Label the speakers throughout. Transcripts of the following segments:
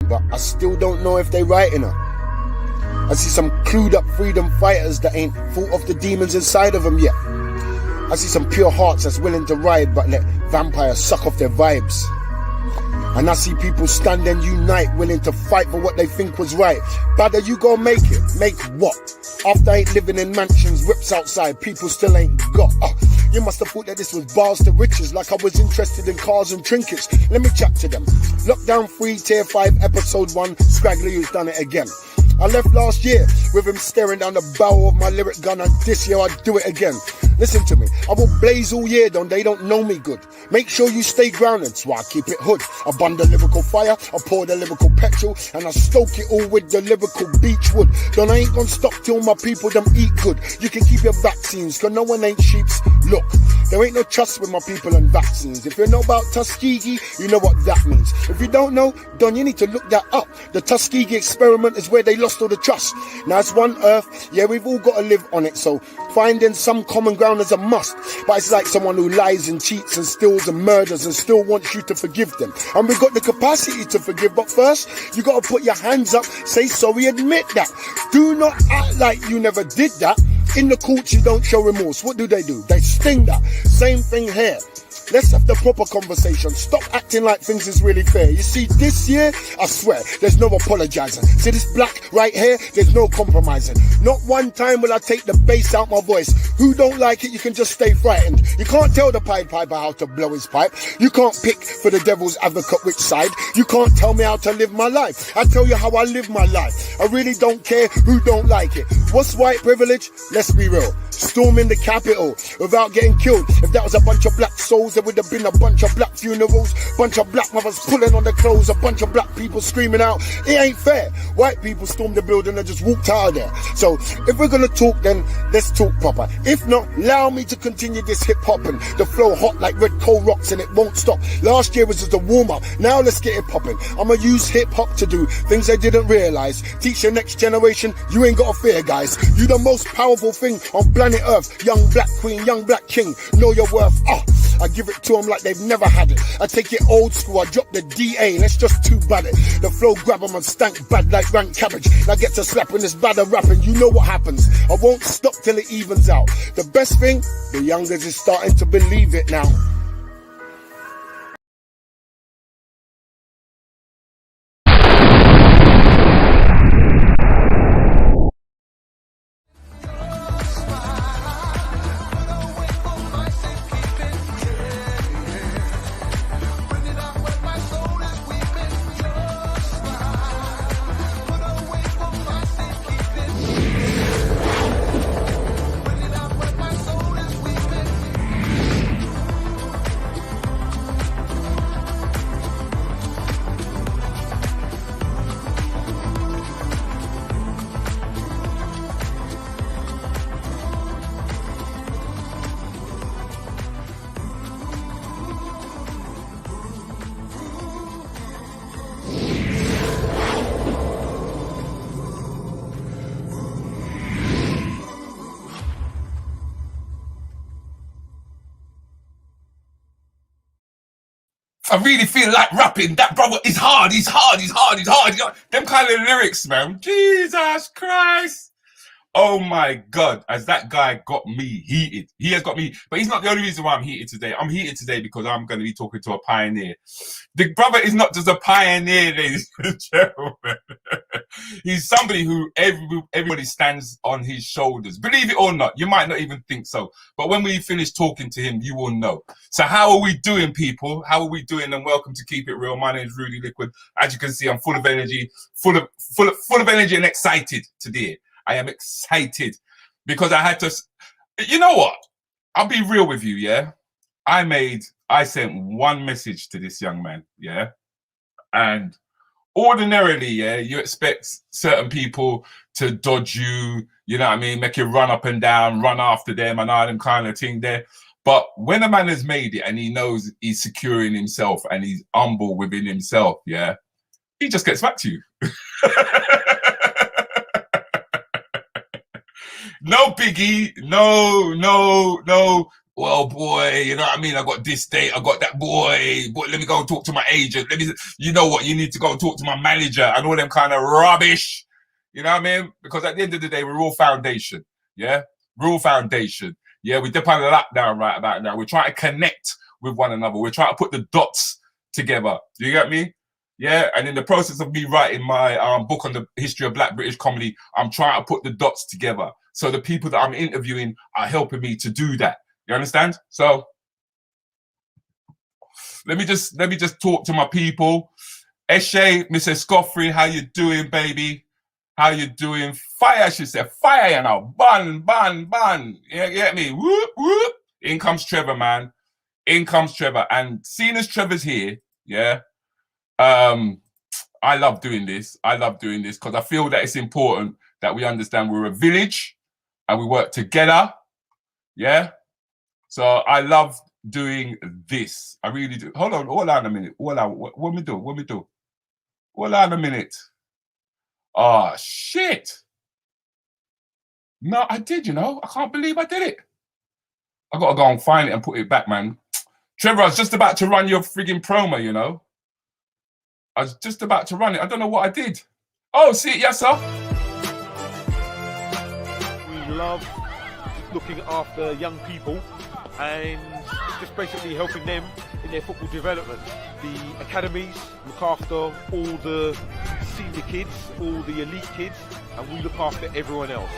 Speaker 1: but I still don't know if they writing her. I see some clued up freedom fighters that ain't fought off the demons inside of them yet. I see some pure hearts that's willing to ride but let vampires suck off their vibes. And I see people stand and unite, willing to fight for what they think was right. Badder, you gon' make it. Make what? After I ain't living in mansions, whips outside, people still ain't got. You must have thought that this was bars to riches, like I was interested in cars and trinkets. Let me chat to them. Lockdown 3, Tier 5, Episode 1, Scraggly who's done it again. I left last year with him staring down the barrel of my lyric gun, and this year I'd do it again. Listen to me, I will blaze all year, they don't know me good. Make sure you stay grounded, so I keep it hood. I bun the lyrical fire, I pour the lyrical petrol, and I stoke it all with the lyrical beech wood. Then I ain't gonna stop till my people them eat good. You can keep your vaccines, cause no one ain't sheeps. Look, there ain't no trust with my people and vaccines. If you know about Tuskegee, you know what that means. If you don't know, then you need to look that up. The Tuskegee experiment is where they lost all the trust. Now it's one earth, yeah, we've all got to live on it, so finding some common ground is a must. But it's like someone who lies and cheats and steals and murders and still wants you to forgive them. And we've got the capacity to forgive, but first you got to put your hands up, say sorry, admit that. Do not act like you never did that. In the courts you don't show remorse. What do? They sting that. Same thing here. Let's have the proper conversation. Stop acting like things is really fair. You see, this year, I swear, there's no apologizing. See this black right here? There's no compromising. Not one time will I take the bass out my voice. Who don't like it, you can just stay frightened. You can't tell the Pied Piper how to blow his pipe. You can't pick for the devil's advocate which side. You can't tell me how to live my life. I tell you how I live my life. I really don't care who don't like it. What's white privilege? Let's be real. Storming the Capitol without getting killed. If that was a bunch of black souls, there would have been a bunch of black funerals, bunch of black mothers pulling on the clothes, a bunch of black people screaming out. It ain't fair. White people stormed the building and just walked out of there. So if we're gonna talk, then let's talk proper. If not, allow me to continue this hip hop and the flow hot like red coal rocks and it won't stop. Last year was just a warm up. Now let's get it popping. I'ma use hip hop to do things they didn't realize. Teach your next generation, you ain't gotta fear, guys. You the most powerful thing on planet Earth. Young black queen, young black king. Know your worth. I give it to them like they've never had it. I take it old school, I drop the DA, let's just too bad it. The flow grab them and stank bad like rank cabbage. Now get to slapping this bad and rapping, you know what happens. I won't stop till it evens out. The best thing, the youngers is starting to believe it now.
Speaker 2: I really feel like rapping. That brother is hard. He's hard. Them kind of lyrics, man. Jesus Christ. Oh my God, as that guy got me heated. He has got me, but he's not the only reason why I'm heated today. I'm heated today because I'm going to be talking to a pioneer. The brother is not just a pioneer, ladies and gentlemen. He's somebody who everybody stands on his shoulders. Believe it or not, you might not even think so. But when we finish talking to him, you will know. So how are we doing, people? How are we doing? And welcome to Keep It Real. My name is Rudi Lickwood. As you can see, I'm full of energy, full of energy and excited today. I am excited because I had to, you know what? I'll be real with you, yeah? I sent one message to this young man, yeah? And ordinarily, yeah, you expect certain people to dodge you, you know what I mean? Make you run up and down, run after them and all them kind of thing there. But when a man has made it and he knows he's secure in himself and he's humble within himself, yeah, he just gets back to you. No biggie, no well, boy, you know what I mean? I got this date, I got that boy, let me go and talk to my agent. You know what? You need to go and talk to my manager and all them kind of rubbish. You know what I mean? Because at the end of the day, we're all foundation. Yeah? We're all foundation. Yeah, we dip on the lockdown right about now. We're trying to connect with one another. We're trying to put the dots together. Do you get me? Yeah, and in the process of me writing my book on the history of Black British comedy, I'm trying to put the dots together. So the people that I'm interviewing are helping me to do that. You understand? So let me just talk to my people. Eshe, Mrs. Scoffrey, how you doing, baby? How you doing? Fire, she said. Fire, you know. Bun. You get me? Whoop, whoop. In comes Trevor, man. In comes Trevor. And seeing as Trevor's here, yeah, I love doing this. I love doing this because I feel that it's important that we understand we're a village and we work together. Yeah. So I love doing this. I really do. Hold on a minute. What me do? Hold on a minute. Oh, shit. No, I did, you know. I can't believe I did it. I got to go and find it and put it back, man. Trevor, I was just about to run your frigging promo, you know. I was just about to run it. I don't know what I did. Oh, see it, yes, sir.
Speaker 3: We love looking after young people and just basically helping them in their football development. The academies look after all the senior kids, all the elite kids, and we look after everyone else.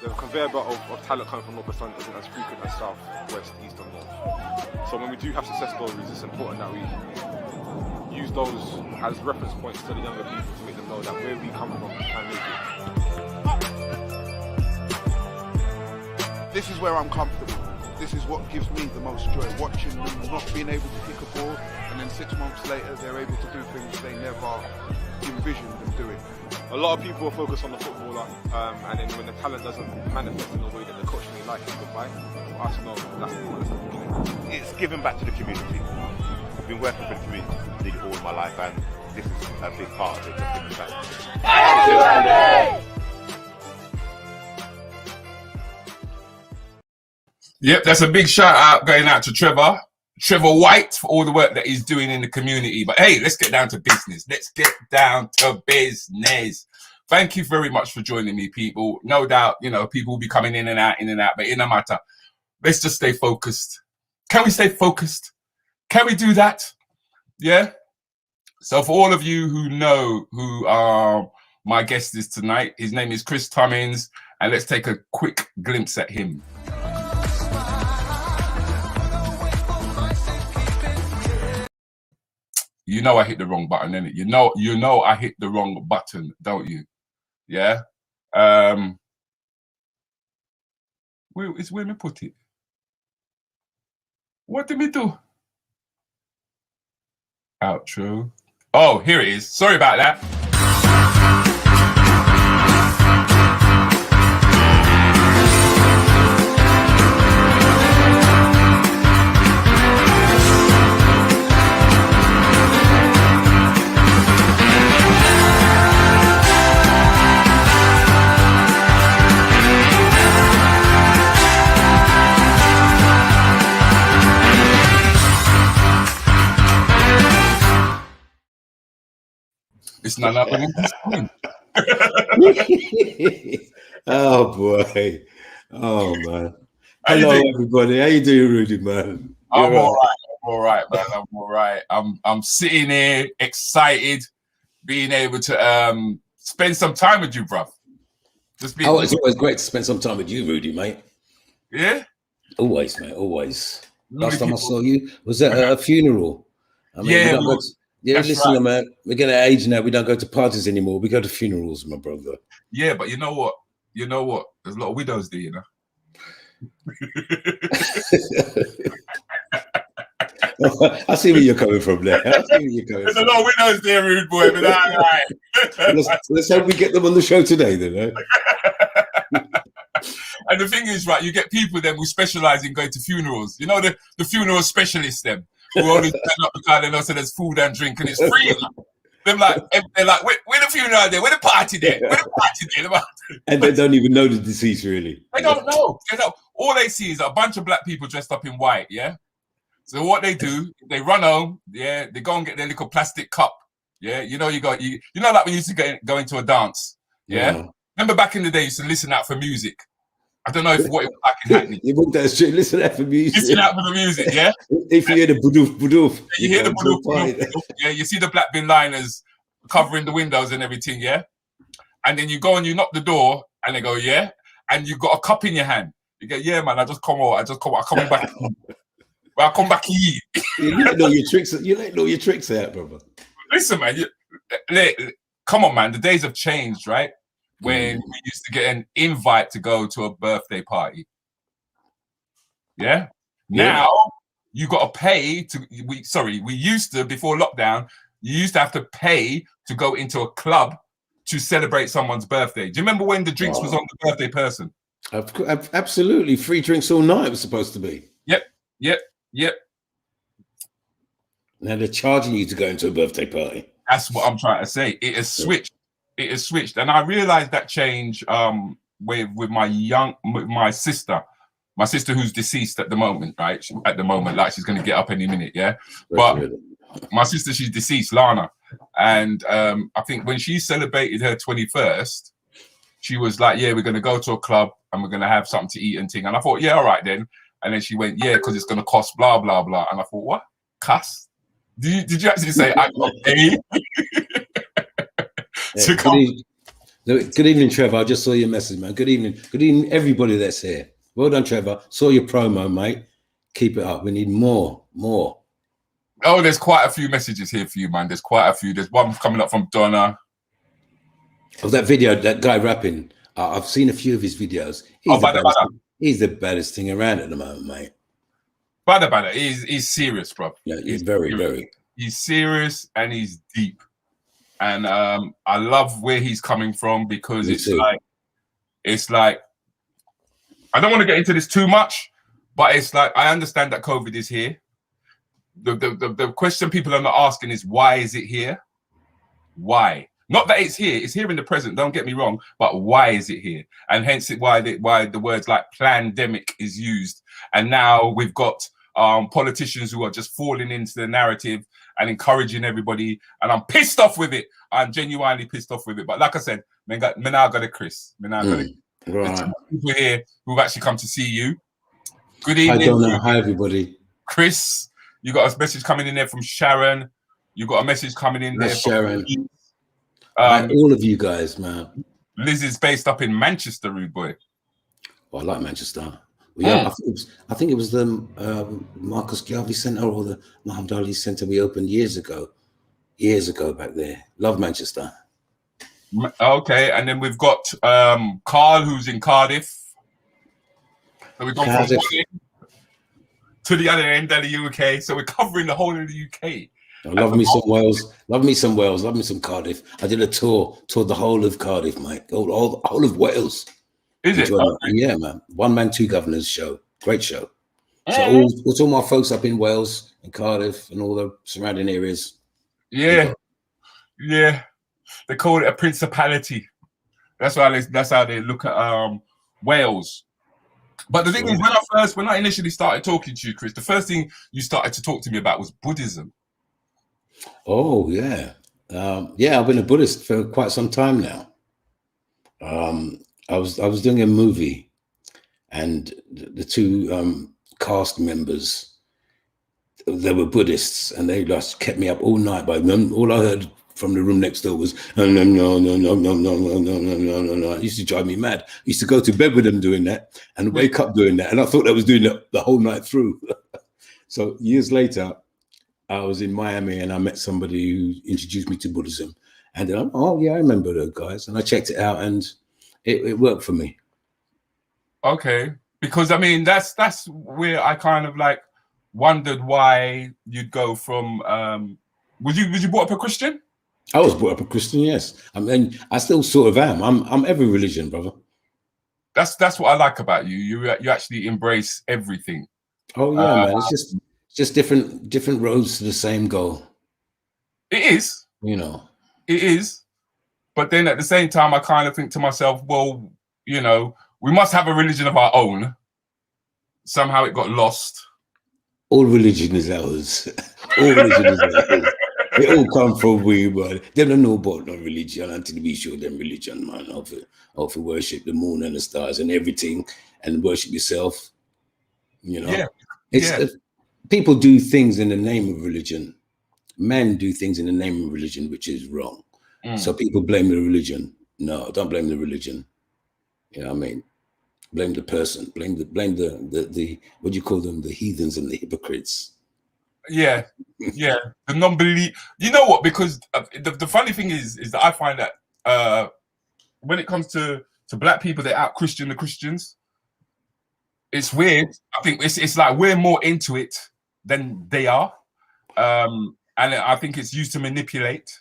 Speaker 4: The conveyor belt of talent coming from North to South isn't as frequent as South, West, East and North. So when we do have success stories, it's important that we use those as reference points to the younger people to make them know that where we come from, we can make it.
Speaker 5: This is where I'm comfortable. This is what gives me the most joy, watching them not being able to kick a ball, and then 6 months later they're able to do things they never envisioned them doing.
Speaker 4: A lot of people are focused on the footballer, and then when the talent doesn't manifest in the way that the coach may like it, goodbye. For us, no, that's the beginning.
Speaker 6: It's giving back to the community. I've been working for the community all my life, and this is a big part of it, just giving back.
Speaker 2: Yep, that's a big shout out going out to Trevor White for all the work that he's doing in the community. But hey, let's get down to business. Let's get down to business. Thank you very much for joining me, people. No doubt, you know, people will be coming in and out, but it no matter. Let's just stay focused. Can we stay focused? Can we do that? Yeah. So for all of you who know who my guest is tonight, his name is Chris Tummings, and let's take a quick glimpse at him. You know I hit the wrong button, innit? You know I hit the wrong button, don't you? Yeah. Where me put it? What did we do? Outro. Oh, here it is. Sorry about that. It's not happening.
Speaker 7: Oh boy. Oh man. Hello everybody. How you doing, Rudi, man?
Speaker 2: I'm all right, man. I'm all right. I'm sitting here excited, being able to spend some time with you, bruv.
Speaker 7: It's always great to spend some time with you, Rudi, mate.
Speaker 2: Yeah?
Speaker 7: Always, mate, always. Last time I saw you was at a funeral. I mean, listen, man, we're getting at age now. We don't go to parties anymore. We go to funerals, my brother.
Speaker 2: Yeah, but you know what? There's a lot of widows there, you know.
Speaker 7: I see where you're coming from there.
Speaker 2: There's a lot of widows there, rude boy, but all right.
Speaker 7: Let's hope we get them on the show today, then.
Speaker 2: And the thing is, right, you get people then who specialize in going to funerals. You know, the funeral specialists, them. Who only stand up because they know so there's food and drink and it's free. They're like, where the funeral there? Where the party there? Where the party there?
Speaker 7: And they don't even know the deceased, really.
Speaker 2: They don't know. all they see is a bunch of black people dressed up in white, yeah? So what they do, they run home, yeah, they go and get their little plastic cup, yeah? You know, you know, like when you used to go into a dance, yeah? Remember back in the day, you used to listen out for music. I don't know if what it was like in Hackney.
Speaker 7: You walk down the street, listen out for music.
Speaker 2: Listen out for the music, yeah?
Speaker 7: If you hear the budoof, budoof.
Speaker 2: You hear the budoof, budoof, yeah? You see the black bin liners covering the windows and everything, yeah? And then you go and you knock the door, and they go, yeah? And you got a cup in your hand. You go, yeah, man, I come back. Well, I come back here.
Speaker 7: You let know your tricks. You let know your tricks out, brother.
Speaker 2: Listen, man. Come on, man. The days have changed, right? When we used to get an invite to go to a birthday party. Yeah. Now you got to pay to. We used to, before lockdown. You used to have to pay to go into a club to celebrate someone's birthday. Do you remember when the drinks was on the birthday person?
Speaker 7: Absolutely. Free drinks all night was supposed to be.
Speaker 2: Yep.
Speaker 7: Now they're charging you to go into a birthday party.
Speaker 2: That's what I'm trying to say. It has switched. It has switched. And I realized that change with my sister. My sister who's deceased at the moment, right? Like she's going to get up any minute, yeah? But my sister, she's deceased, Lana. And I think when she celebrated her 21st, she was like, yeah, we're going to go to a club and we're going to have something to eat and thing. And I thought, yeah, all right then. And then she went, yeah, because it's going to cost blah, blah, blah. And I thought, what? Cuss? Did you actually say, I got paid?
Speaker 7: Good evening, Trevor. I just saw your message, man. Good evening. Good evening, everybody that's here. Well done, Trevor. Saw your promo, mate. Keep it up. We need more.
Speaker 2: Oh, there's quite a few messages here for you, man. There's quite a few. There's one coming up from Donna.
Speaker 7: Of that video, that guy rapping. I've seen a few of his videos. He's the baddest thing around at the moment, mate.
Speaker 2: Bada. He's serious, bro.
Speaker 7: Yeah, he's very.
Speaker 2: He's serious and he's deep. And I love where he's coming from because it's like I don't want to get into this too much, but it's like I understand that COVID is here. The question people are not asking is why is it here? Why? Not that it's here in the present, don't get me wrong, but why is it here? And hence why the words like pandemic is used. And now we've got politicians who are just falling into the narrative and encouraging everybody. And I'm pissed off with it. I'm genuinely pissed off with it. But like I said, me now got a Chris. Right. There's people here who've actually come to see you. Good evening.
Speaker 7: I don't know. Hi, everybody.
Speaker 2: Chris, you got a message coming in there from Sharon. You got a message coming in there from
Speaker 7: Sharon. All of you guys, man.
Speaker 2: Liz is based up in Manchester, rude boy.
Speaker 7: Oh, I like Manchester. Well, yeah, I think it was the Marcus Garvey Centre or the Muhammad Ali Centre we opened years ago back there. Love Manchester.
Speaker 2: Okay, and then we've got Carl, who's in Cardiff. So we've gone from one end to the other end of the UK. So we're covering the whole of the UK.
Speaker 7: Love me some Wales. Love me some Wales. Love me some Cardiff. I did a tour the whole of Cardiff, mate. All of Wales.
Speaker 2: Is it?
Speaker 7: Okay. Yeah, man. One man, two governors show. Great show. So all my folks up in Wales and Cardiff and all the surrounding areas.
Speaker 2: Yeah. They call it a principality. That's how they look at Wales. But the thing is, when I initially started talking to you, Chris, the first thing you started to talk to me about was Buddhism.
Speaker 7: Oh yeah, I've been a Buddhist for quite some time now. I was doing a movie, and the two cast members, they were Buddhists, and they just kept me up all night. By them, all I heard from the room next door was no. It used to drive me mad. I used to go to bed with them doing that, and wake up doing that, and I thought I was doing it the whole night through. So years later, I was in Miami and I met somebody who introduced me to Buddhism. And then I remember those guys. And I checked it out and it worked for me.
Speaker 2: Okay. Because I mean, that's where I kind of like wondered why you'd go from, was you brought up a Christian?
Speaker 7: I was brought up a Christian, yes. I mean, I still sort of am. I'm every religion, brother.
Speaker 2: That's what I like about you. You actually embrace everything.
Speaker 7: Oh yeah, man. It's just different roads to the same goal.
Speaker 2: It is. It is. But then at the same time, I kind of think to myself, well, we must have a religion of our own. somehow it got lost.
Speaker 7: All religion is ours. All religion is ours. It all come from we, but they don't know about no religion until we show them religion, man. How to worship the moon and the stars and everything, and worship yourself. You know, people do things in the name of religion. Men do things in the name of religion, which is wrong. So people blame the religion. No, don't blame the religion. You know what I mean? Blame the person. Blame the what do you call them? The heathens and the hypocrites.
Speaker 2: Yeah, the non-belief. You know what? Because the funny thing is that I find that when it comes to black people, they out Christian the Christians. It's weird. I think it's like we're more into it than they are, and I think it's used to manipulate.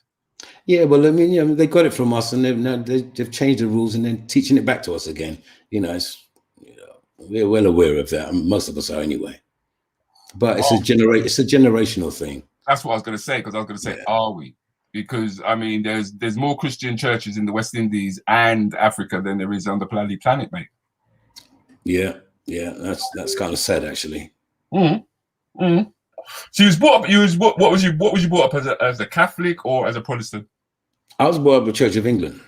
Speaker 7: Yeah, well, I mean, they got it from us, and they've changed the rules and then teaching it back to us again. You know, we're well aware of that. Most of us are anyway. But it's it's a generational thing.
Speaker 2: That's what I was going to say, because I was going to say, are we? Because I mean, there's more Christian churches in the West Indies and Africa than there is on the bloody planet, mate.
Speaker 7: Yeah, that's kind of sad, actually.
Speaker 2: So you was brought up. What was you brought up as a Catholic or as a Protestant?
Speaker 7: I was brought up at Church of England.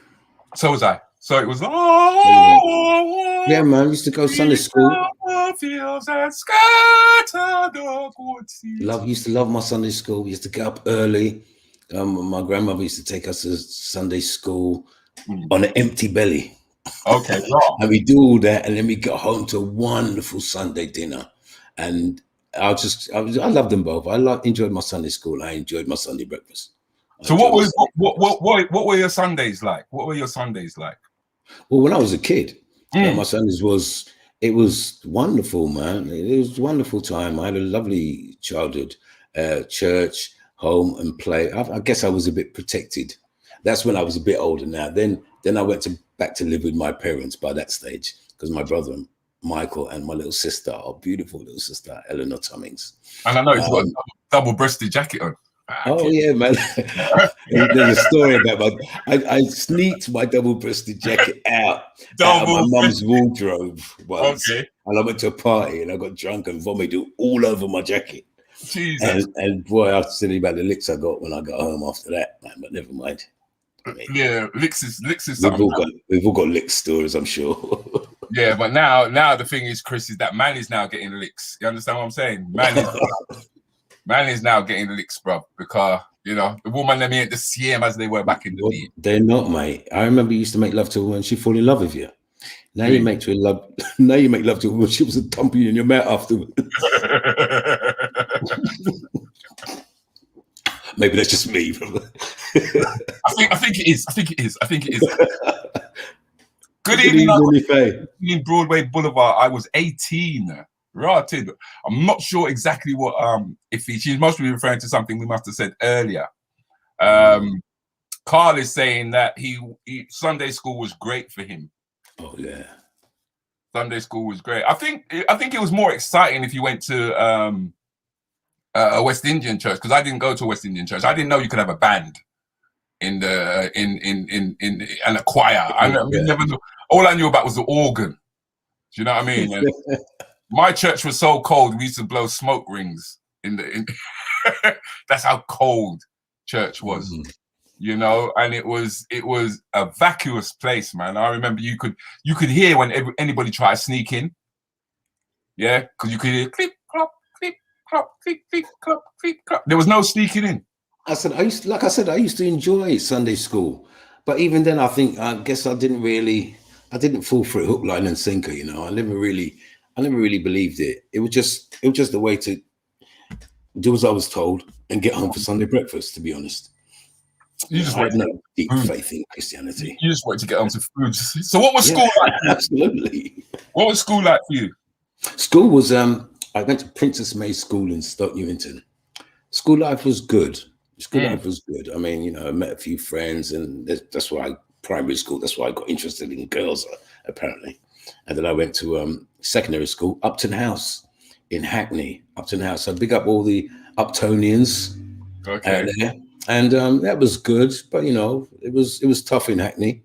Speaker 2: So was I. So it was.
Speaker 7: Yeah, man. I used to go to Sunday school. Used to love my Sunday school. We used to get up early. My grandmother used to take us to Sunday school on an empty belly.
Speaker 2: Okay.
Speaker 7: And we do all that, and then we got home to a wonderful Sunday dinner. And I loved them both. I enjoyed my Sunday school. I enjoyed my Sunday breakfast.
Speaker 2: So what were your Sundays like? What were your Sundays like?
Speaker 7: Well, when I was a kid, my Sundays was wonderful, man. It was a wonderful time. I had a lovely childhood, church, home, and play. I guess I was a bit protected. That's when I was a bit older now. Then I went back to live with my parents by that stage, because my brother Michael and my little sister, our beautiful little sister, Eleanor Tummings.
Speaker 2: And I know he's got a double-breasted jacket on.
Speaker 7: Oh yeah, man. There's a story about I sneaked my double-breasted jacket out of my mum's wardrobe once. Okay. And I went to a party and I got drunk and vomited all over my jacket.
Speaker 2: Jesus.
Speaker 7: And boy, I was thinking about the licks I got when I got home after that, man, but never mind. I mean,
Speaker 2: yeah, licks is something.
Speaker 7: We've all got lick stories, I'm sure.
Speaker 2: Yeah, but now the thing is, Chris, is that man is now getting licks. You understand what I'm saying? Man is now getting licks, bro, because the woman them ain't the same as they were back in the day.
Speaker 7: They're not, mate. I remember you used to make love to her when she fall in love with you. Now you make love to her when she was a thumping in your mouth afterwards. Maybe that's just me.
Speaker 2: I think it is. Good evening, in Broadway Boulevard. I was 18. Rotted. I'm not sure exactly what if she's mostly referring to something we must have said earlier. Carl is saying that he Sunday school was great for him.
Speaker 7: Oh yeah.
Speaker 2: Sunday school was great. I think it was more exciting if you went to a West Indian church, because I didn't go to a West Indian church. I didn't know you could have a band in a choir. I never knew. All I knew about was the organ. Do you know what I mean? And my church was so cold, we used to blow smoke rings in that's how cold church was. And it was a vacuous place, man. I remember you could hear when anybody tried to sneak in. Yeah, because you could hear clip, clop, clip, clop, clip, clop, clip, clop. There was no sneaking in.
Speaker 7: I used to enjoy Sunday school, but even then, I guess I didn't fall for it hook, line, and sinker. I never really believed it. It was just a way to do as I was told and get home for Sunday breakfast. To be honest,
Speaker 2: you just
Speaker 7: had no deep faith in Christianity.
Speaker 2: You just wanted to get home to food. So, what was school like?
Speaker 7: Absolutely.
Speaker 2: What was school like for you?
Speaker 7: School was I went to Princess May School in Stoke Newington. School life was good. Life was good. I mean, I met a few friends, and that's why primary school. That's why I got interested in girls, apparently. And then I went to secondary school, Upton House in Hackney. Upton House. So big up all the Uptonians.
Speaker 2: Okay.
Speaker 7: And that was good, but it was tough in Hackney.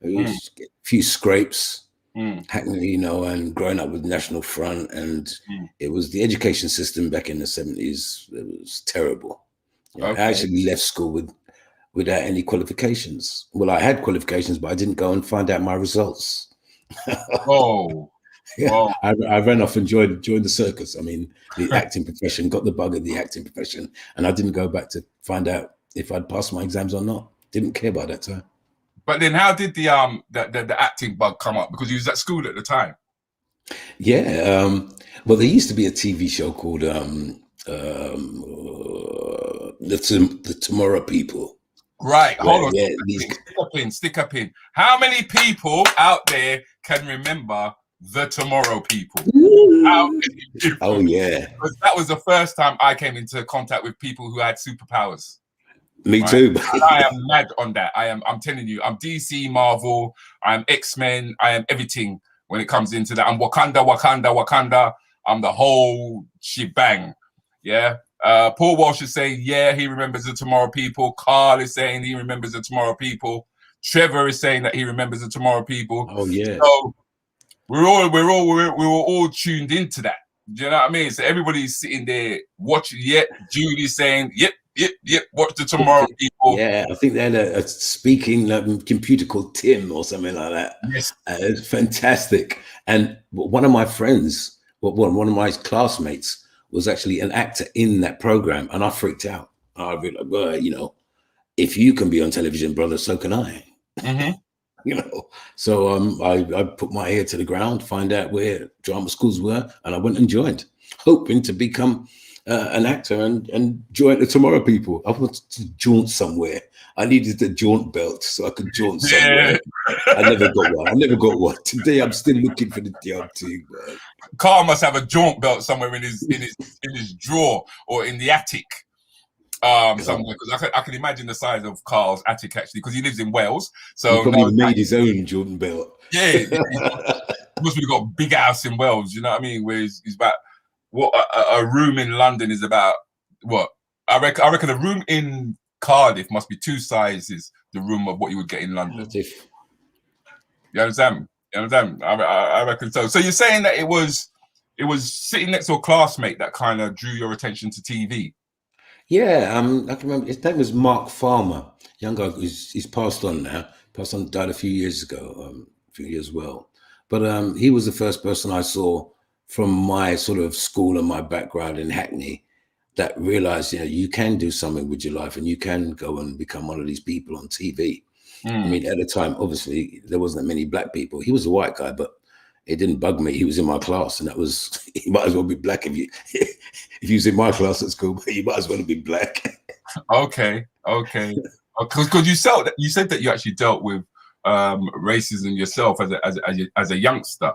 Speaker 7: It was a few scrapes. Hackney, you know, and growing up with National Front, and it was the education system back in the 70s. It was terrible. You know, I actually left school without any qualifications. Well, I had qualifications, but I didn't go and find out my results. Yeah, I ran off and joined the circus. I mean, the acting profession, got the bug of the acting profession, and I didn't go back to find out if I'd passed my exams or not. Didn't care about that time.
Speaker 2: But then, how did the acting bug come up? Because you was at school at the time.
Speaker 7: Yeah, well, there used to be a TV show called the Tomorrow People.
Speaker 2: Right, hold on.
Speaker 7: Yeah,
Speaker 2: stick up in. How many people out there can remember the Tomorrow People? How many people?
Speaker 7: Oh yeah,
Speaker 2: because that was the first time I came into contact with people who had superpowers.
Speaker 7: Me too.
Speaker 2: And I am mad on that. I'm telling you, I'm DC, Marvel, I'm X-Men, I am everything when it comes into that. I'm Wakanda. I'm the whole shebang. Yeah. Paul Walsh is saying, yeah, he remembers the Tomorrow People. Carl is saying he remembers the Tomorrow People. Trevor is saying that he remembers the Tomorrow People.
Speaker 7: Oh yeah.
Speaker 2: So we were all tuned into that. Do you know what I mean? So everybody's sitting there watching. Yep. Julie's saying, yep. Watch the Tomorrow People.
Speaker 7: Yeah, I think they had a speaking computer called Tim or something like that.
Speaker 2: Yes,
Speaker 7: it's fantastic. And one of my friends, one of my classmates, was actually an actor in that program, and I freaked out. I was like, well, you know, if you can be on television, brother, so can I. You know, so I put my ear to the ground, find out where drama schools were, and I went and joined, hoping to become an actor and join the Tomorrow People. I wanted to jaunt somewhere. I needed a jaunt belt so I could jaunt somewhere. I never got one. Today I'm still looking for the damn thing.
Speaker 2: Carl must have a jaunt belt somewhere in his drawer or in the attic. Somewhere, because I can imagine the size of Carl's attic actually, because he lives in Wales. So
Speaker 7: he probably made his own Jordan belt.
Speaker 2: Yeah, he must have got a big house in Wales. You know what I mean? Where he's about what a room in London is about. What I reckon a room in Cardiff must be 2 sizes the room of what you would get in London. You understand? I reckon so. So you're saying that it was sitting next to a classmate that kind of drew your attention to TV.
Speaker 7: Yeah, I can remember his name was Mark Farmer, young guy he's passed on now. Died a few years ago, a few years well. But he was the first person I saw from my sort of school and my background in Hackney that realized, you know, you can do something with your life and you can go and become one of these people on TV. I mean, at the time, obviously, there wasn't that many black people. He was a white guy, but it didn't bug me. He was in my class, and that was, he might as well be black if he was in my class at school, but you might as well have been black. Okay. Because you said that you actually dealt with racism yourself as a youngster.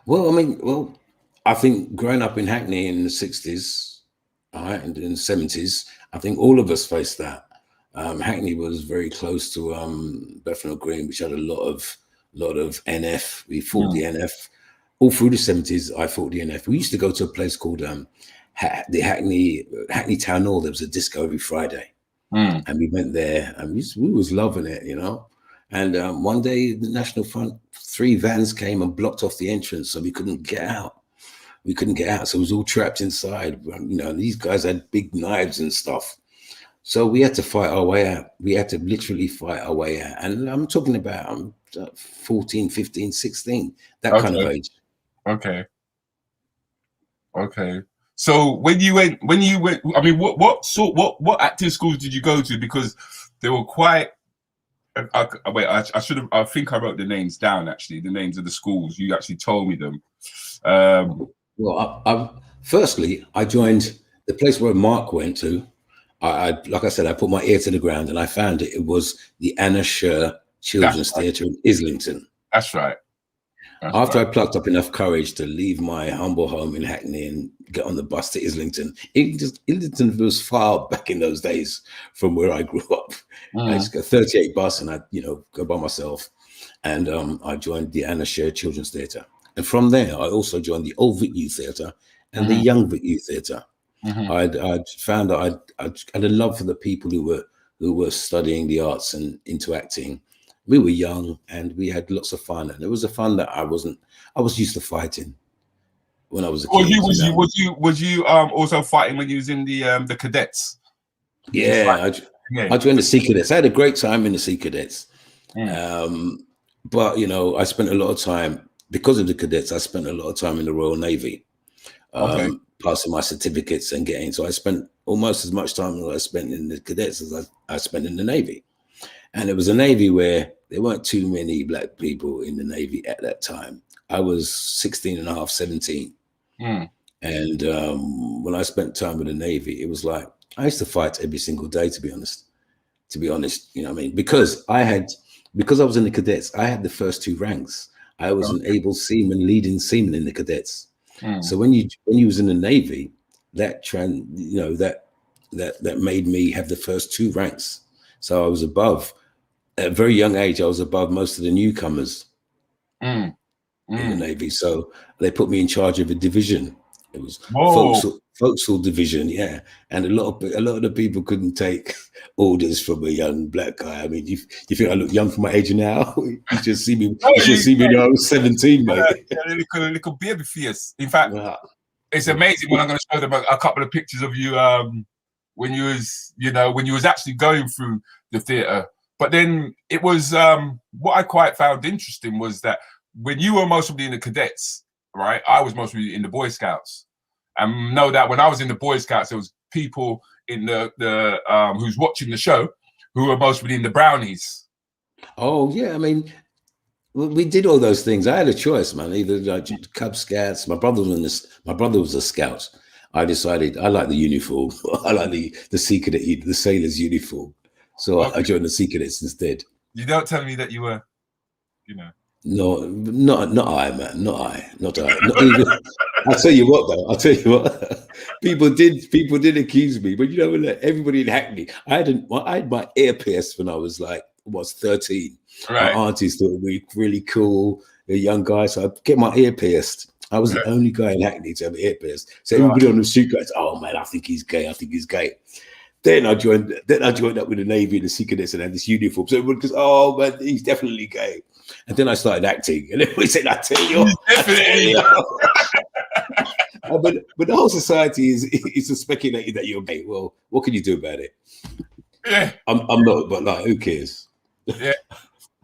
Speaker 7: Well, I think growing up in Hackney in the 60s, and in the 70s, I think all of us faced that. Hackney was very close to Bethnal Green, which had a lot of NF. We fought the NF all through the 70s. I fought the NF. We used to go to a place called the Hackney Town Hall. There was a disco every Friday, and we went there, and we was loving it, you know. And one day, the National Front 3 vans came and blocked off the entrance, so we couldn't get out. So it was all trapped inside. You know, these guys had big knives and stuff. So we had to fight our way out. We had to literally fight our way out. And I'm talking about 14, 15, 16, that kind of age.
Speaker 2: Okay. So when you went, I mean, what acting schools did you go to? Because they were quite, I think I wrote the names down, actually, the names of the schools. You actually told me them.
Speaker 7: Well, firstly, I joined the place where Mark went to. Like I said, I put my ear to the ground and I found it. It was the Anna Sher Children's Theatre in Islington.
Speaker 2: That's right.
Speaker 7: After I plucked up enough courage to leave my humble home in Hackney and get on the bus to Islington, Islington was far back in those days from where I grew up. I just got a 38 bus and I, go by myself. And I joined the Anna Sher Children's Theatre. And from there, I also joined the Old Vic Youth Theatre and the Young Vic Youth Theatre. I'd found that I had a love for the people who were studying the arts and into acting, we were young and we had lots of fun, and it was a fun that I was used to fighting when I was a kid.
Speaker 2: Was you also fighting when you was in the cadets?
Speaker 7: Yeah, I joined the Sea Cadets. I had a great time in the Sea Cadets. But, you know, I spent a lot of time, because of the cadets, I spent a lot of time in the Royal Navy, passing my certificates and getting. So I spent almost as much time as I spent in the cadets as I spent in the Navy. And it was a Navy where there weren't too many black people in the Navy at that time. I was 16 and a half, 17. And when I spent time with the Navy, it was like, I used to fight every single day, to be honest, you know what I mean? Because I was in the cadets, I had the first 2 ranks. I was an able seaman, leading seaman in the cadets. So when you was in the Navy, that made me have the first 2 ranks. So I was above, at a very young age, I was above most of the newcomers in the Navy. So they put me in charge of a division. It was forecastle division, yeah. And a lot of the people couldn't take orders from a young black guy. I mean, you think I look young for my age now? You should see me. You should see me when I was 17, mate.
Speaker 2: A little baby fierce. In fact, it's amazing when I'm going to show them a couple of pictures of you when you was actually going through the theatre. But then it was what I quite found interesting was that when you were mostly in the cadets, right? I was mostly in the Boy Scouts. And know that when I was in the Boy Scouts, there was people in the who's watching the show who were mostly in the Brownies.
Speaker 7: Oh yeah, I mean, we did all those things. I had a choice, man. Either like Cub Scouts. My brother was a Scout. I decided I like the uniform. I like the Sea Cadet, the sailor's uniform. So I joined the Sea Cadets instead.
Speaker 2: You don't tell me that you were, you know.
Speaker 7: No, not I, man. Not I. Not even. I'll tell you what. People did accuse me, but you know, everybody in Hackney. I had my ear pierced when I was 13.
Speaker 2: Right.
Speaker 7: My aunties thought it was really cool, a young guy, so I get my ear pierced. I was the only guy in Hackney to have an ear pierced. So everybody on the street goes, "Oh man, I think he's gay. I think he's gay." Then I joined up with the Navy and the Sea Cadets and had this uniform. So everyone goes, "Oh man, he's definitely gay." And then I started acting, and everybody said, "I tell you, definitely." But the whole society is speculating that you're gay. Well, what can you do about it?
Speaker 2: Yeah,
Speaker 7: I'm not, but who cares?
Speaker 2: Yeah,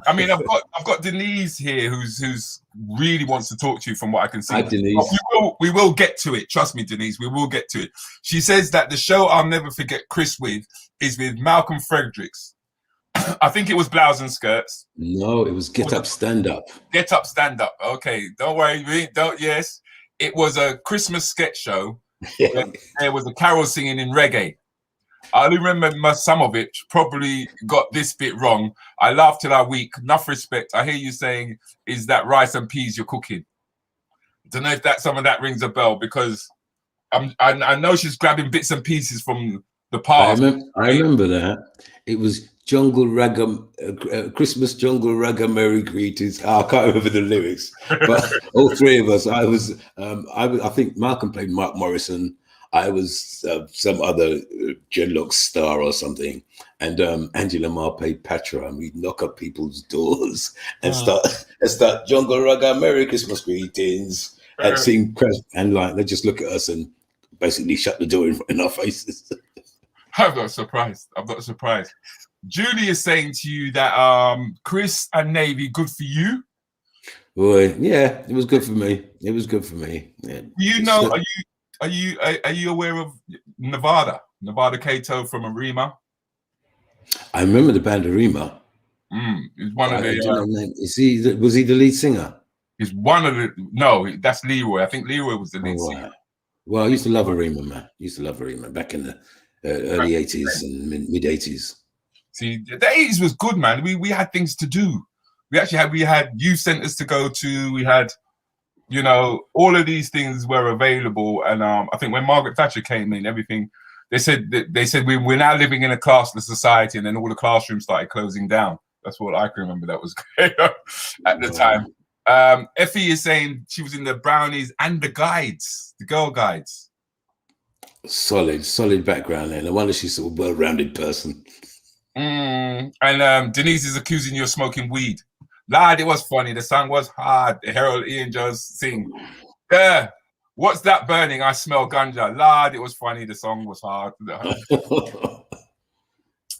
Speaker 2: I mean, I've got Denise here, who's really wants to talk to you. From what I can see,
Speaker 7: hi, Denise.
Speaker 2: We will get to it. Trust me, Denise. We will get to it. She says that the show I'll never forget Chris with is with Malcolm Fredericks. I think it was Blouse and Skirts.
Speaker 7: No, it was Get Up, Stand Up.
Speaker 2: Get Up, Stand Up. Okay, don't worry. Yes, it was a Christmas sketch show.
Speaker 7: Yeah.
Speaker 2: There was a carol singing in reggae. I remember some of it. Probably got this bit wrong. I laughed till I weak. Enough respect. I hear you saying, "Is that rice and peas you're cooking?" Don't know if that some of that rings a bell, because I know she's grabbing bits and pieces from the past.
Speaker 7: I remember that. It was Jungle Ragga, Christmas Jungle Ragga Merry Greetings. I can't remember the lyrics, but all 3 of us. I think Malcolm played Mark Morrison. I was some other Genlock star or something, and Angela Marr played Patra, and we'd knock up people's doors and start Jungle Ragga Merry Christmas Greetings and sing, and they just look at us and basically shut the door in our faces.
Speaker 2: I'm not surprised. Julie is saying to you that Chris and Navy good for you.
Speaker 7: Boy, yeah, it was good for me. Yeah.
Speaker 2: You know, are you aware of Nevada Cato from Arima?
Speaker 7: I remember the band Arima.
Speaker 2: He's one of the.
Speaker 7: Was he the lead singer?
Speaker 2: He's one of the. No, that's Leroy. I think Leroy was the lead singer.
Speaker 7: Well, I used to love Arima, man. Back in the early 80s and mid 80s.
Speaker 2: See, the 80s was good, man. We had things to do. We had youth centers to go to. We had, you know, all of these things were available. And I think when Margaret Thatcher came in, everything they said we're now living in a classless society, and then all the classrooms started closing down. That's what I can remember. That was going on at the time. Effie is saying she was in the Brownies and the Guides, the Girl Guides.
Speaker 7: Solid background there. No wonder she's a well-rounded person.
Speaker 2: And Denise is accusing you of smoking weed. Lad, it was funny. The song was hard. The Harold Ian just sing. Yeah. What's that burning? I smell ganja. Lad, it was funny. The song was hard.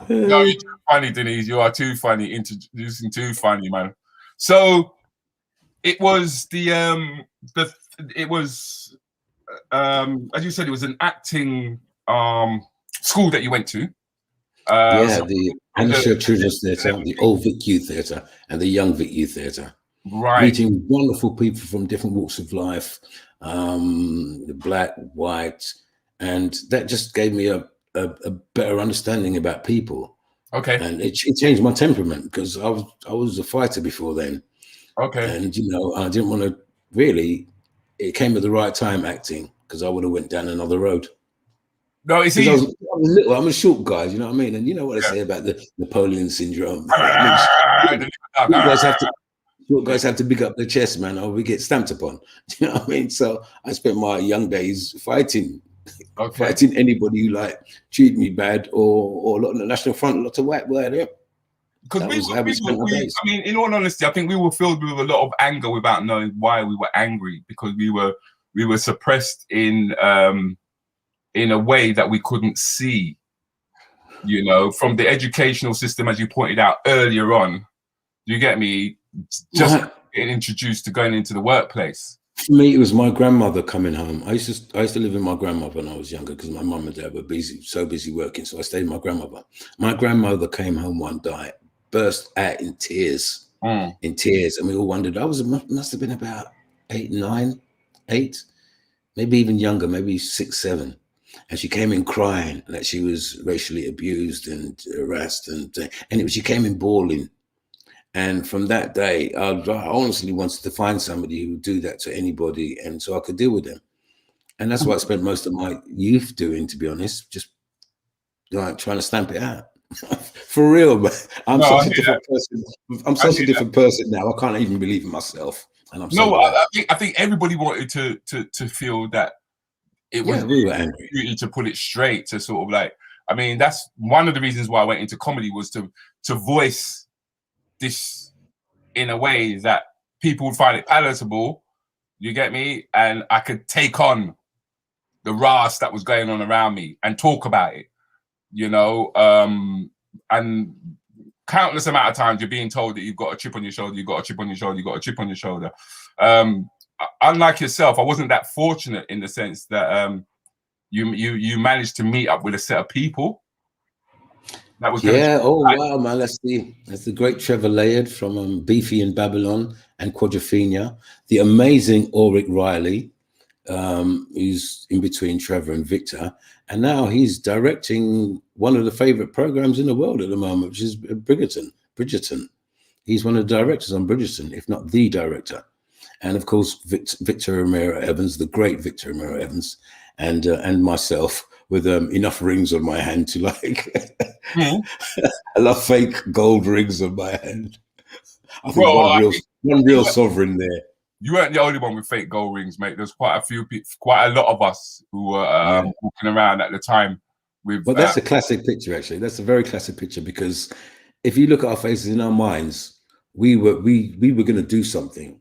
Speaker 2: No, you're too funny, Denise. You are too funny. Introducing too funny, man. So it was it was as you said, it was an acting school that you went to.
Speaker 7: The Hampshire Children's Theatre, the Old Vic Youth Theatre, and the Young Vic Youth Theatre.
Speaker 2: Right.
Speaker 7: Meeting wonderful people from different walks of life, the black, white, and that just gave me a better understanding about people.
Speaker 2: Okay.
Speaker 7: And it changed my temperament because I was a fighter before then.
Speaker 2: Okay.
Speaker 7: And I didn't want to really. It came at the right time, acting, because I would have went down another road.
Speaker 2: No, it's easy.
Speaker 7: I was little. I'm a short guy, you know what I mean? And you know what I say about the Napoleon syndrome. Short guys have to big up their chest, man, or we get stamped upon. Do you know what I mean? So I spent my young days fighting anybody who like treated me bad, or on the National Front, lots of white word. Yeah.
Speaker 2: Because I mean, in all honesty, I think we were filled with a lot of anger without knowing why we were angry, because we were suppressed in a way that we couldn't see, from the educational system, as you pointed out earlier on. You get me? Just getting introduced to going into the workplace.
Speaker 7: For me, it was my grandmother coming home. I used to live with my grandmother when I was younger because my mum and dad were so busy working, so I stayed with my grandmother. My grandmother came home one day, burst out in tears, and we all wondered. Must have been about 8, 9, 8, maybe even younger, maybe 6, 7. And she came in crying that she was racially abused and harassed, and she came in bawling. And from that day, I honestly wanted to find somebody who would do that to anybody, and so I could deal with them. And that's what I spent most of my youth doing, to be honest, just trying to stamp it out. For real, but I'm such a different person. I'm such a different person now. I can't even believe in myself. And
Speaker 2: I think everybody wanted to feel that it was
Speaker 7: we were angry.
Speaker 2: Duty to put it straight, to sort of like. I mean, that's one of the reasons why I went into comedy, was to voice this in a way that people would find it palatable, you get me, and I could take on the ras that was going on around me and talk about it, and countless amount of times you're being told that you've got a chip on your shoulder, you've got a chip on your shoulder, you've got a chip on your shoulder. Unlike yourself, I wasn't that fortunate in the sense that you managed to meet up with a set of people. That was wow, man. That's the great Trevor Layard from
Speaker 7: Beefy in Babylon and Quadrophenia. The amazing Ulrich Riley, who's in between Trevor and Victor. And now he's directing one of the favorite programs in the world at the moment, which is Bridgerton. He's one of the directors on Bridgerton, if not the director. And of course, Victor Romero Evans, the great Victor Romero Evans, and myself, with enough rings on my hand to like, I love fake gold rings on my hand. I think one real sovereign there.
Speaker 2: You weren't the only one with fake gold rings, mate. There's quite a lot of us who were walking around at the time with.
Speaker 7: But that's a classic picture, actually. That's a very classic picture, because if you look at our faces in our minds, we were going to do something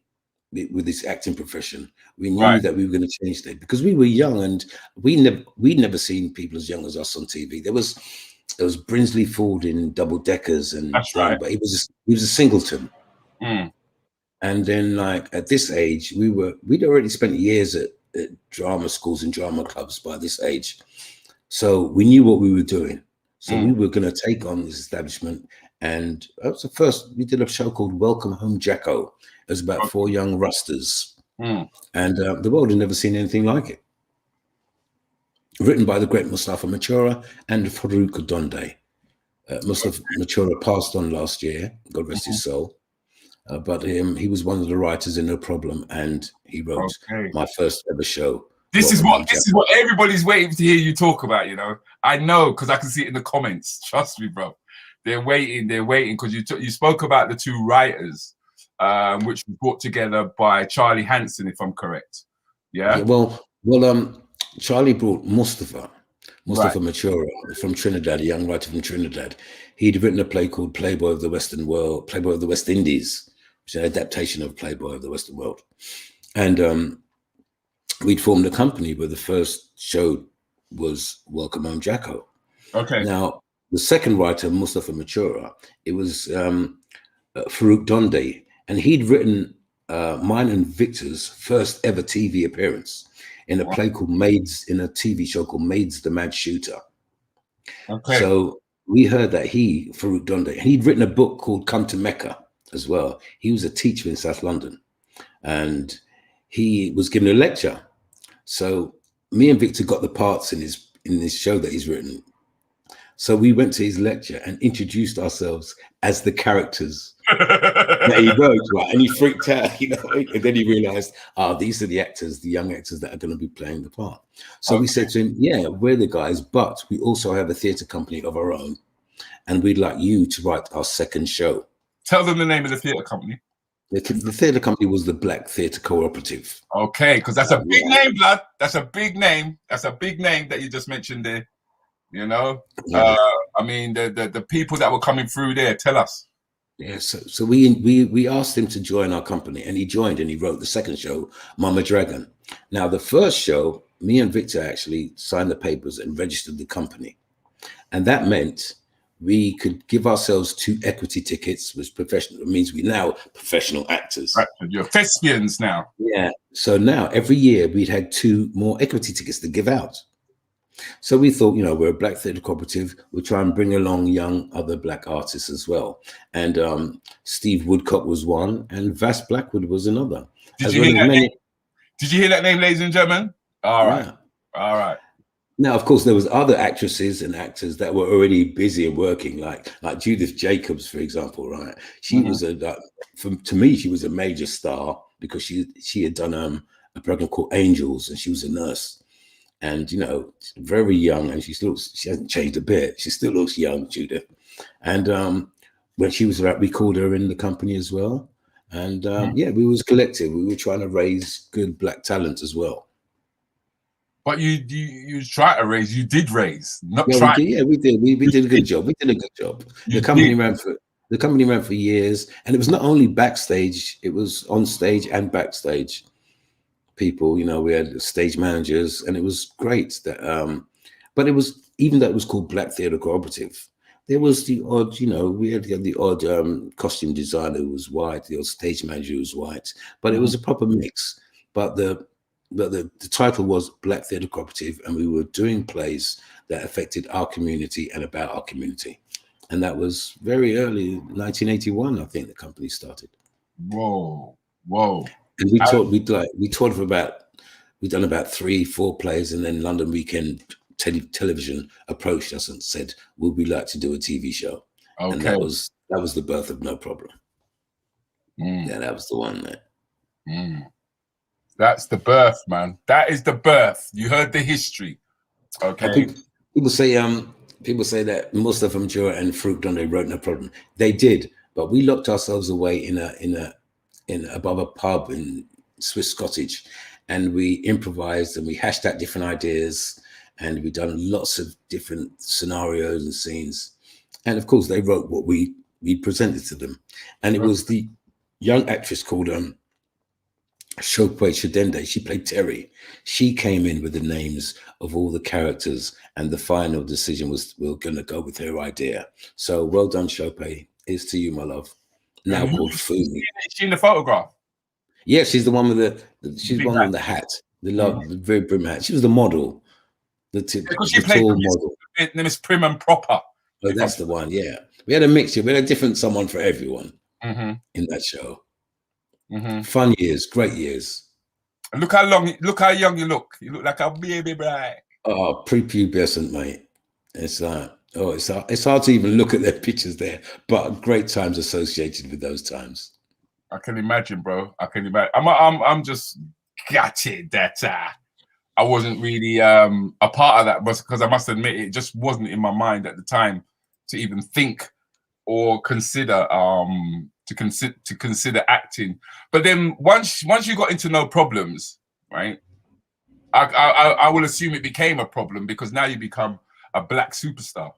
Speaker 7: with this acting profession. We knew that we were going to change that, because we were young, and we'd never seen people as young as us on TV. There was Brinsley Ford in Double Deckers, and
Speaker 2: that's right.
Speaker 7: But he was a singleton. And then, like, at this age, we'd already spent years at drama schools and drama clubs by this age, so we knew what we were doing. So we were going to take on this establishment. And that was the first. We did a show called Welcome Home, Jacko. It was about 4 young rusters, and the world had never seen anything like it. Written by the great Mustapha Matura and Farrukh Dhondy. Mustapha Matura passed on last year, God rest his soul. But he was one of the writers in No Problem, and he wrote my first ever show.
Speaker 2: This is what everybody's waiting to hear you talk about. I know, because I can see it in the comments. Trust me, bro. They're waiting because you spoke about the 2 writers, which was brought together by Charlie Hanson, if I'm correct. Yeah.
Speaker 7: Well, Charlie brought Mustapha. Mustapha Matura from Trinidad, a young writer from Trinidad. He'd written a play called Playboy of the Western World, Playboy of the West Indies, which is an adaptation of Playboy of the Western World. And we'd formed a company where the first show was Welcome Home Jacko.
Speaker 2: Okay.
Speaker 7: Now, the second writer, Mustapha Matura, it was Farrukh Dhondy, and he'd written mine and Victor's first ever TV appearance in a play called Maids, in a TV show called Maids the Mad Shooter.
Speaker 2: Okay.
Speaker 7: So we heard that Farrukh Dhondy, and he'd written a book called Come to Mecca as well. He was a teacher in South London, and he was giving a lecture. So me and Victor got the parts in this show that he's written. So we went to his lecture and introduced ourselves as the characters that he wrote, right? And he freaked out, you know. And then he realized, these are the actors, the young actors that are going to be playing the part. So we said to him, yeah, we're the guys, but we also have a theatre company of our own, and we'd like you to write our second show.
Speaker 2: Tell them the name of the theatre company.
Speaker 7: The theatre company was the Black Theatre Co-operative.
Speaker 2: Okay, because that's a big name, blood. That's a big name. That's a big name that you just mentioned there. You know, I mean, the people that were coming through there. Tell us.
Speaker 7: Yeah, so we asked him to join our company, and he joined, and he wrote the second show, Mama Dragon. Now, the first show, me and Victor actually signed the papers and registered the company, and that meant we could give ourselves 2 equity tickets, which means we now professional actors.
Speaker 2: Right, you're thespians now.
Speaker 7: Yeah. So now every year we'd had 2 more equity tickets to give out. So we thought, you know, we're a Black Theatre Co-operative. We'll try and bring along young other Black artists as well. And Steve Woodcock was one, and Vass Blackwood was another.
Speaker 2: Did you hear that name, ladies and gentlemen? All right. Yeah. All right.
Speaker 7: Now, of course, there was other actresses and actors that were already busy and working, like Judith Jacobs, for example, right? She was to me, she was a major star because she had done a program called Angels, and she was a nurse. And, you know, very young, and she hasn't changed a bit. She still looks young, Judith. And when she was around, we called her in the company as well. And yeah, we was collective. We were trying to raise good Black talent as well.
Speaker 2: But you tried to raise, you did raise, not
Speaker 7: yeah,
Speaker 2: try.
Speaker 7: We did a good job. We did a good job. The company ran for years, and it was not only backstage, it was on stage and backstage. People, you know, we had stage managers, and it was great that but it was, even though it was called Black Theatre Co-operative, there was the odd, you know, we had the odd costume designer who was white, the odd stage manager who was white, but it was a proper mix. But the title was Black Theatre Co-operative, and we were doing plays that affected our community and about our community. And that was very early, 1981, I think the company started.
Speaker 2: Whoa.
Speaker 7: And we'd done about 3-4 plays, and then London Weekend Television approached us and said, would we like to do a TV show? Okay. And that was the birth of No Problem. Yeah, that was the one there.
Speaker 2: That's the birth, man. That is the birth. You heard the history. Okay.
Speaker 7: People say that Mustapha Matura and Farrukh Dhondy wrote No Problem. They did, but we locked ourselves away in above a pub in Swiss Cottage, and we improvised and we hashed out different ideas, and we done lots of different scenarios and scenes. And of course, they wrote what we presented to them. And it was the young actress called Shokwe Shadende. She played Terry. She came in with the names of all the characters, and the final decision was we're going to go with her idea. So well done, Shokwe. It's to you, my love. Now called Fumi.
Speaker 2: Is she in the photograph?
Speaker 7: Yeah, she's the one with she's the one with the hat, the very prim hat. She was the model, the tall model.
Speaker 2: Name is Prim and Proper.
Speaker 7: Oh, that's the one. Yeah, we had a mixture. We had a different someone for everyone in that show. Fun years, great years.
Speaker 2: And look how young you look. You look like a baby bride.
Speaker 7: Oh, prepubescent, mate. It's like, it's hard to even look at their pictures there, but great times associated with those times.
Speaker 2: I can imagine, bro. I can imagine. I'm just gutted that I wasn't really a part of that, because I must admit it just wasn't in my mind at the time to even think or consider to consider acting. But then once you got into No Problems, right? I will assume it became a problem because now you become a black superstar.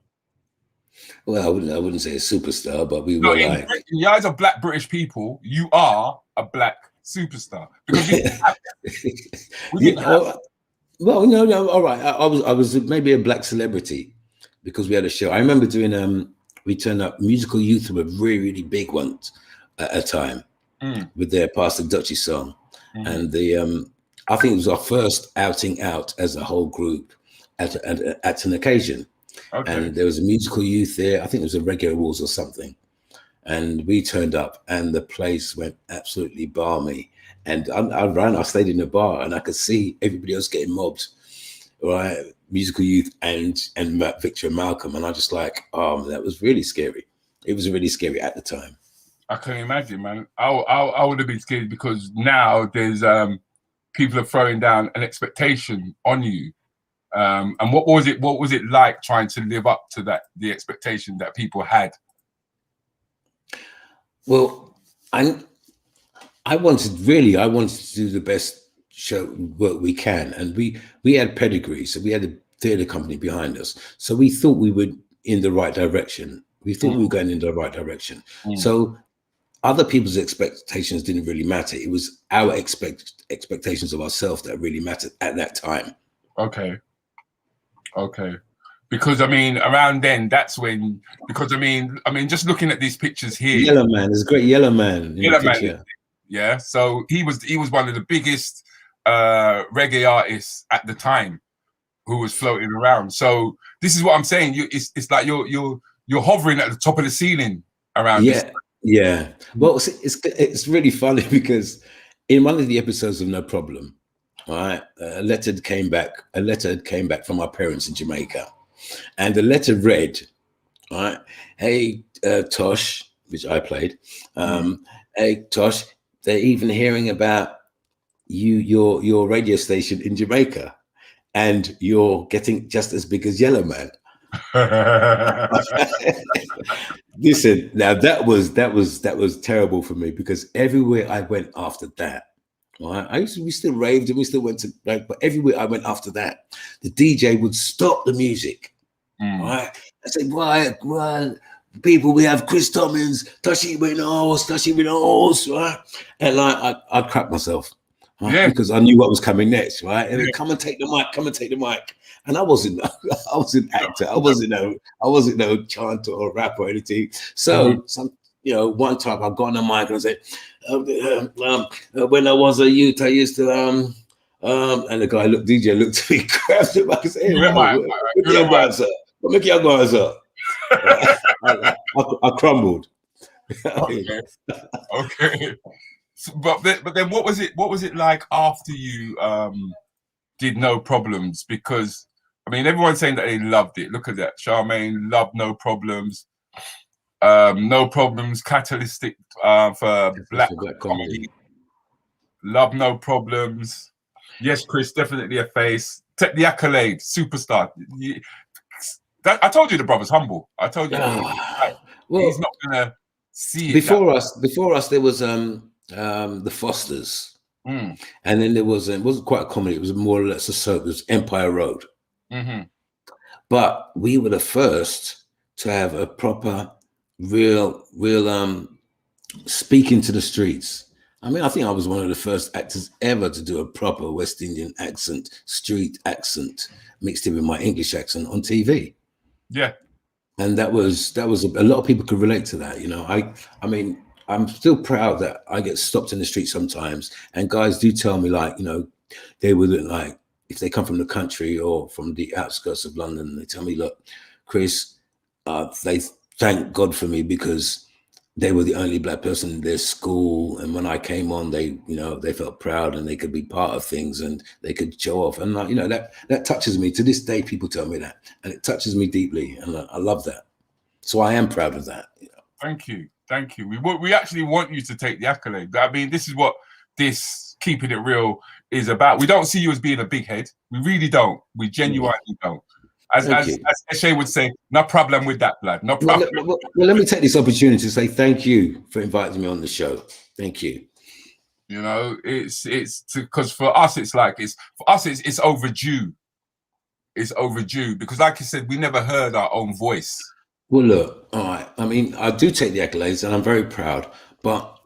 Speaker 7: Well, I wouldn't say a superstar, but we
Speaker 2: No,
Speaker 7: were
Speaker 2: in
Speaker 7: like,
Speaker 2: the eyes of black British people, you are a black superstar because we didn't have
Speaker 7: well, no, all right. I was maybe a black celebrity because we had a show. I remember doing we turned up. Musical Youth were really big ones at a time with their Pastor Dutchy song, and the I think it was our first outing out as a whole group at an occasion. Okay. And there was a Musical Youth there. I think it was a Reggae Awards or something. And we turned up and the place went absolutely balmy. And I stayed in the bar and I could see everybody else getting mobbed, right? Musical Youth and Victor and Malcolm. And I just like, that was really scary. It was really scary at the time.
Speaker 2: I can imagine, man. I would have been scared because now there's people are throwing down an expectation on you. And what was it like trying to live up to the expectation that people had?
Speaker 7: Well, I wanted to do the best show work we can, and we had pedigree, so we had a theatre company behind us, so we thought we were in the right direction. We thought we were going in the right direction. So other people's expectations didn't really matter. It was our expectations of ourselves that really mattered at that time.
Speaker 2: Okay. Because I mean, around then, that's when. Because I mean, just looking at these pictures here.
Speaker 7: Yellow Man, there's a great Yellow Man.
Speaker 2: Yeah. So he was one of the biggest reggae artists at the time, who was floating around. So this is what I'm saying. It's like you're hovering at the top of the ceiling around.
Speaker 7: Yeah. Well, it's really funny because in one of the episodes of No Problem, all right, a letter came back from our parents in Jamaica. And the letter read, all right, hey, Tosh, which I played, hey, Tosh, they're even hearing about your radio station in Jamaica, and you're getting just as big as Yellow Man. Listen, now that was terrible for me because everywhere I went after that, all right, we still raved and we still went to, like, but everywhere I went after that, the DJ would stop the music. All right, I said, why, people, we have Chris Tummings, Tashi Winos, right? And like, I cracked myself, right? Because I knew what was coming next, right? And then come and take the mic. And I wasn't an actor. I wasn't no chanter or rapper or anything. So one time I got on the mic and I said, when I was a youth, I used to and the guy DJ looked at me, grabbed him back and said, hey, what make y'all guys up? I crumbled.
Speaker 2: Okay. So, but then what was it like after you did No Problems? Because I mean, everyone's saying that they loved it. Look at that. Charmaine loved No Problems. No Problems, catalytic for black comedy. Love No Problems. Yes, Chris, definitely a face. Take the accolade, superstar. I told you the brother's humble. I told you he's not gonna see it.
Speaker 7: Before us, there was the Fosters, and then there was it wasn't quite a comedy. It was more or less a soap. It was Empire Road. But we were the first to have a proper, real speaking to the streets. I mean, I think I was one of the first actors ever to do a proper West Indian accent, street accent, mixed in with my English accent on TV.
Speaker 2: Yeah.
Speaker 7: And that was a lot of people could relate to that. You know, I mean, I'm still proud that I get stopped in the street sometimes, and guys do tell me, like, you know, they wouldn't, like, if they come from the country or from the outskirts of London, they tell me, look, Chris, they thank God for me because they were the only black person in their school, and when I came on, they felt proud and they could be part of things and they could show off. And you know, that touches me to this day. People tell me that, and it touches me deeply, and I love that. So I am proud of that. You know?
Speaker 2: Thank you. We actually want you to take the accolade. I mean, this is what this Keeping It Real is about. We don't see you as being a big head. We really don't. We genuinely don't. As Eshe would say, no problem with that, blood. No problem.
Speaker 7: Well, let me take this opportunity to say thank you for inviting me on the show. Thank you.
Speaker 2: You know, it's because for us it's overdue. It's overdue because, like I said, we never heard our own voice.
Speaker 7: Well, look, all right. I mean, I do take the accolades, and I'm very proud. But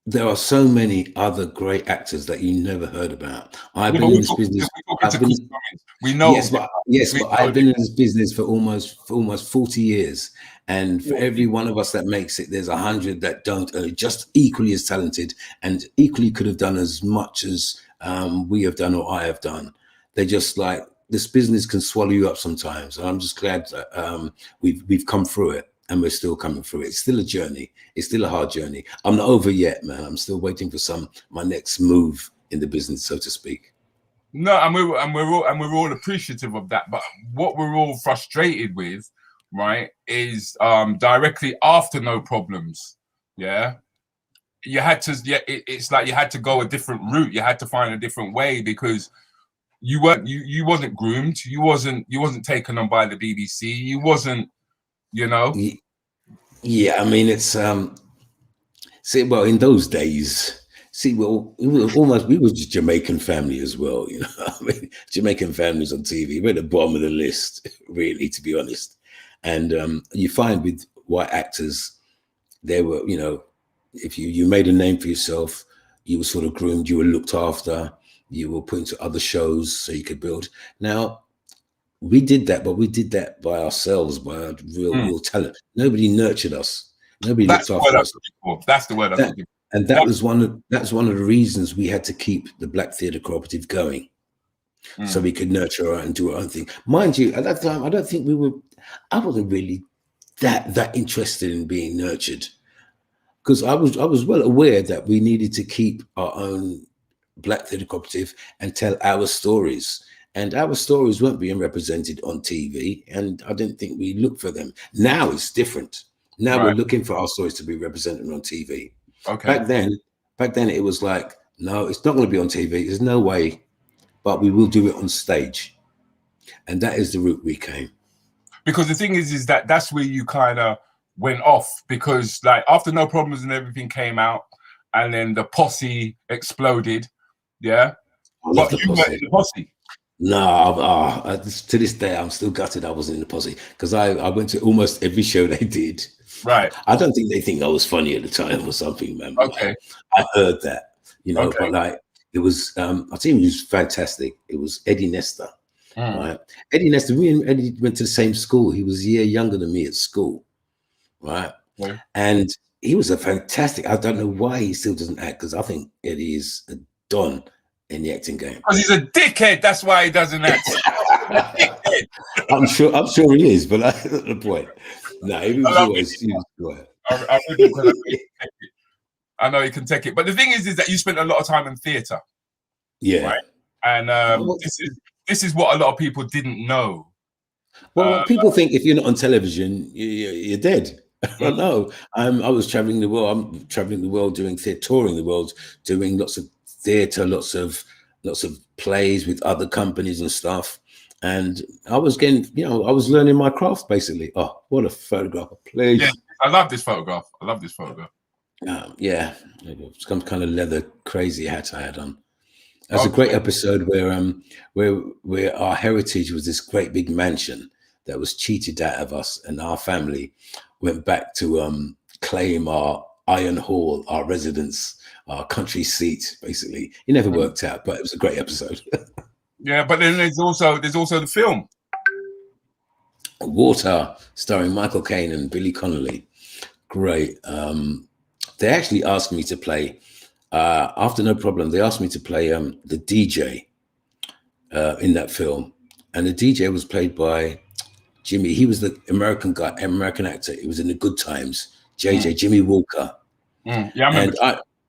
Speaker 7: there are so many other great actors that you never heard about. I've been in this business.
Speaker 2: We know.
Speaker 7: Yes, but I've been in this business for almost 40 years. And for every one of us that makes it, there's 100 that don't, are just equally as talented and equally could have done as much as we have done or I have done. They're just like, this business can swallow you up sometimes. And I'm just glad that we've come through it and we're still coming through it. It's still a journey. It's still a hard journey. I'm not over yet, man. I'm still waiting for my next move in the business, so to speak.
Speaker 2: No, and we're all appreciative of that. But what we're all frustrated with, right, is directly after No Problems, yeah, you had to, it's like you had to go a different route. You had to find a different way because you wasn't groomed, you wasn't taken on by the BBC, you wasn't, you know.
Speaker 7: Yeah, I mean, it's see, well, in those days, see, well, we were just Jamaican family as well, you know. I mean, Jamaican families on TV, we're at the bottom of the list, really, to be honest. And you find with white actors, they were, you know, if you made a name for yourself, you were sort of groomed, you were looked after, you were put into other shows so you could build. Now, we did that, but we did that by ourselves, by our real talent. Nobody nurtured us. Nobody looked after us.
Speaker 2: That's the word I'm looking for.
Speaker 7: And that's one of the reasons we had to keep the Black Theatre Co-operative going, so we could nurture and do our own thing. Mind you, at that time, I don't think I wasn't really that interested in being nurtured, because I was well aware that we needed to keep our own Black Theatre Co-operative and tell our stories. And our stories weren't being represented on TV, and I didn't think we looked for them. Now it's different. Now we're looking for our stories to be represented on TV. Okay. Back then it was like, no, it's not going to be on TV. There's no way, but we will do it on stage. And that is the route we came.
Speaker 2: Because the thing is that that's where you kind of went off, because like after No Problems and everything came out, and then the posse exploded. Yeah. But you weren't in the posse.
Speaker 7: No, to this day, I'm still gutted I wasn't in the posse, because I went to almost every show they did.
Speaker 2: Right.
Speaker 7: I don't think they think I was funny at the time or something, man.
Speaker 2: Okay.
Speaker 7: I heard that, you know, but like it was, I think it was fantastic. It was Eddie Nestor, right? Eddie Nestor, me and Eddie went to the same school. He was a year younger than me at school, right? Yeah. And he was a fantastic, I don't know why he still doesn't act, because I think Eddie is a don in the acting game.
Speaker 2: Because he's a dickhead, that's why he doesn't act.
Speaker 7: I'm sure he is, but that's not the point. No, he was always.
Speaker 2: I know he can take it, but the thing is that you spent a lot of time in theatre.
Speaker 7: Yeah,
Speaker 2: right? And this is what a lot of people didn't know.
Speaker 7: Well, people think if you're not on television, you're dead. No, I was traveling the world. I'm traveling the world doing theatre, touring the world, doing lots of theatre, lots of plays with other companies and stuff. And I was getting, you know, I was learning my craft basically. Oh, what a photograph, please. Yeah,
Speaker 2: I love this photograph.
Speaker 7: Yeah, some kind of leather crazy hat I had on. That's a great episode where our heritage was this great big mansion that was cheated out of us, and our family went back to claim our iron hall, our residence, our country seat, basically. It never worked out, but it was a great episode.
Speaker 2: Yeah, but then there's also the film
Speaker 7: Water, starring Michael Caine and Billy Connolly. Great. They actually asked me to play after No Problem. They asked me to play the DJ in that film, and the DJ was played by Jimmy. He was the American actor. He was in The Good Times. Jimmy Walker.
Speaker 2: Yeah, I remember.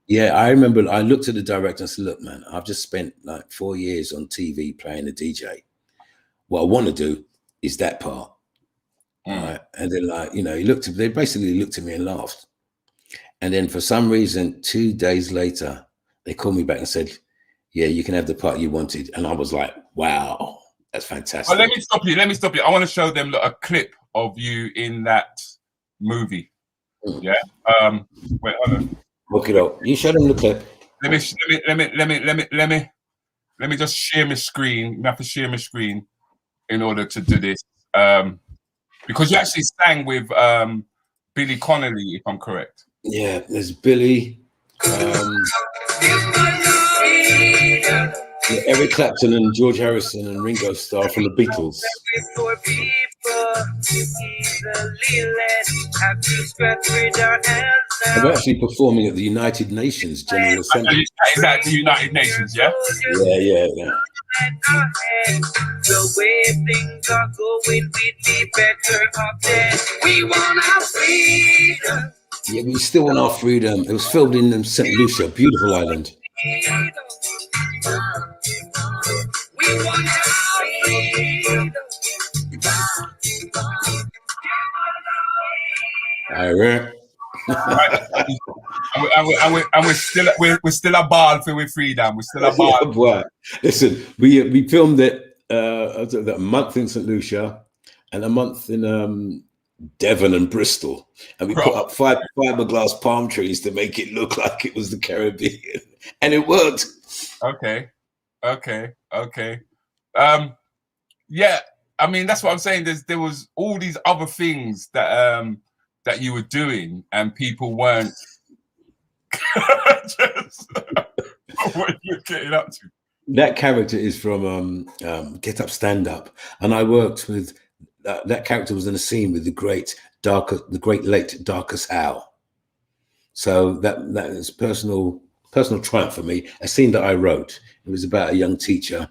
Speaker 7: And I remember I looked at the director and said, look, man, I've just spent like 4 years on TV playing a DJ. What I want to do is that part. Right? And then, like, you know, they basically looked at me and laughed. And then for some reason, 2 days later, they called me back and said, yeah, you can have the part you wanted. And I was like, wow, that's fantastic.
Speaker 2: Well, let me stop you. I want to show them a clip of you in that movie. Yeah. Wait, hold on.
Speaker 7: Look it up. You show them the clip.
Speaker 2: Let me just share my screen. I have to share my screen in order to do this. Because you actually sang with Billy Connolly, if I'm correct.
Speaker 7: Yeah, there's Billy, Eric Clapton and George Harrison and Ringo Starr from the Beatles. I'm actually performing at the United Nations General Assembly.
Speaker 2: Is that the United Nations, yeah?
Speaker 7: Yeah.
Speaker 8: The way things are going, we'd be better off dead. We want our freedom.
Speaker 7: Yeah, we still want our freedom. It was filmed in St. Lucia, beautiful island.
Speaker 8: We want our freedom.
Speaker 7: All right.
Speaker 2: And we're still a ball for with freedom. We're still a ball.
Speaker 7: Yeah, boy. Listen, we filmed it a month in St. Lucia and a month in Devon and Bristol, and we put up fiberglass palm trees to make it look like it was the Caribbean, and it worked.
Speaker 2: Okay. Yeah, I mean that's what I'm saying. There was all these other things that that you were doing, and people weren't just what you're getting up to.
Speaker 7: That character is from Get Up, Stand Up, and I worked with that character was in a scene with the great late Darcus Howe. So that is personal triumph for me. A scene that I wrote. It was about a young teacher,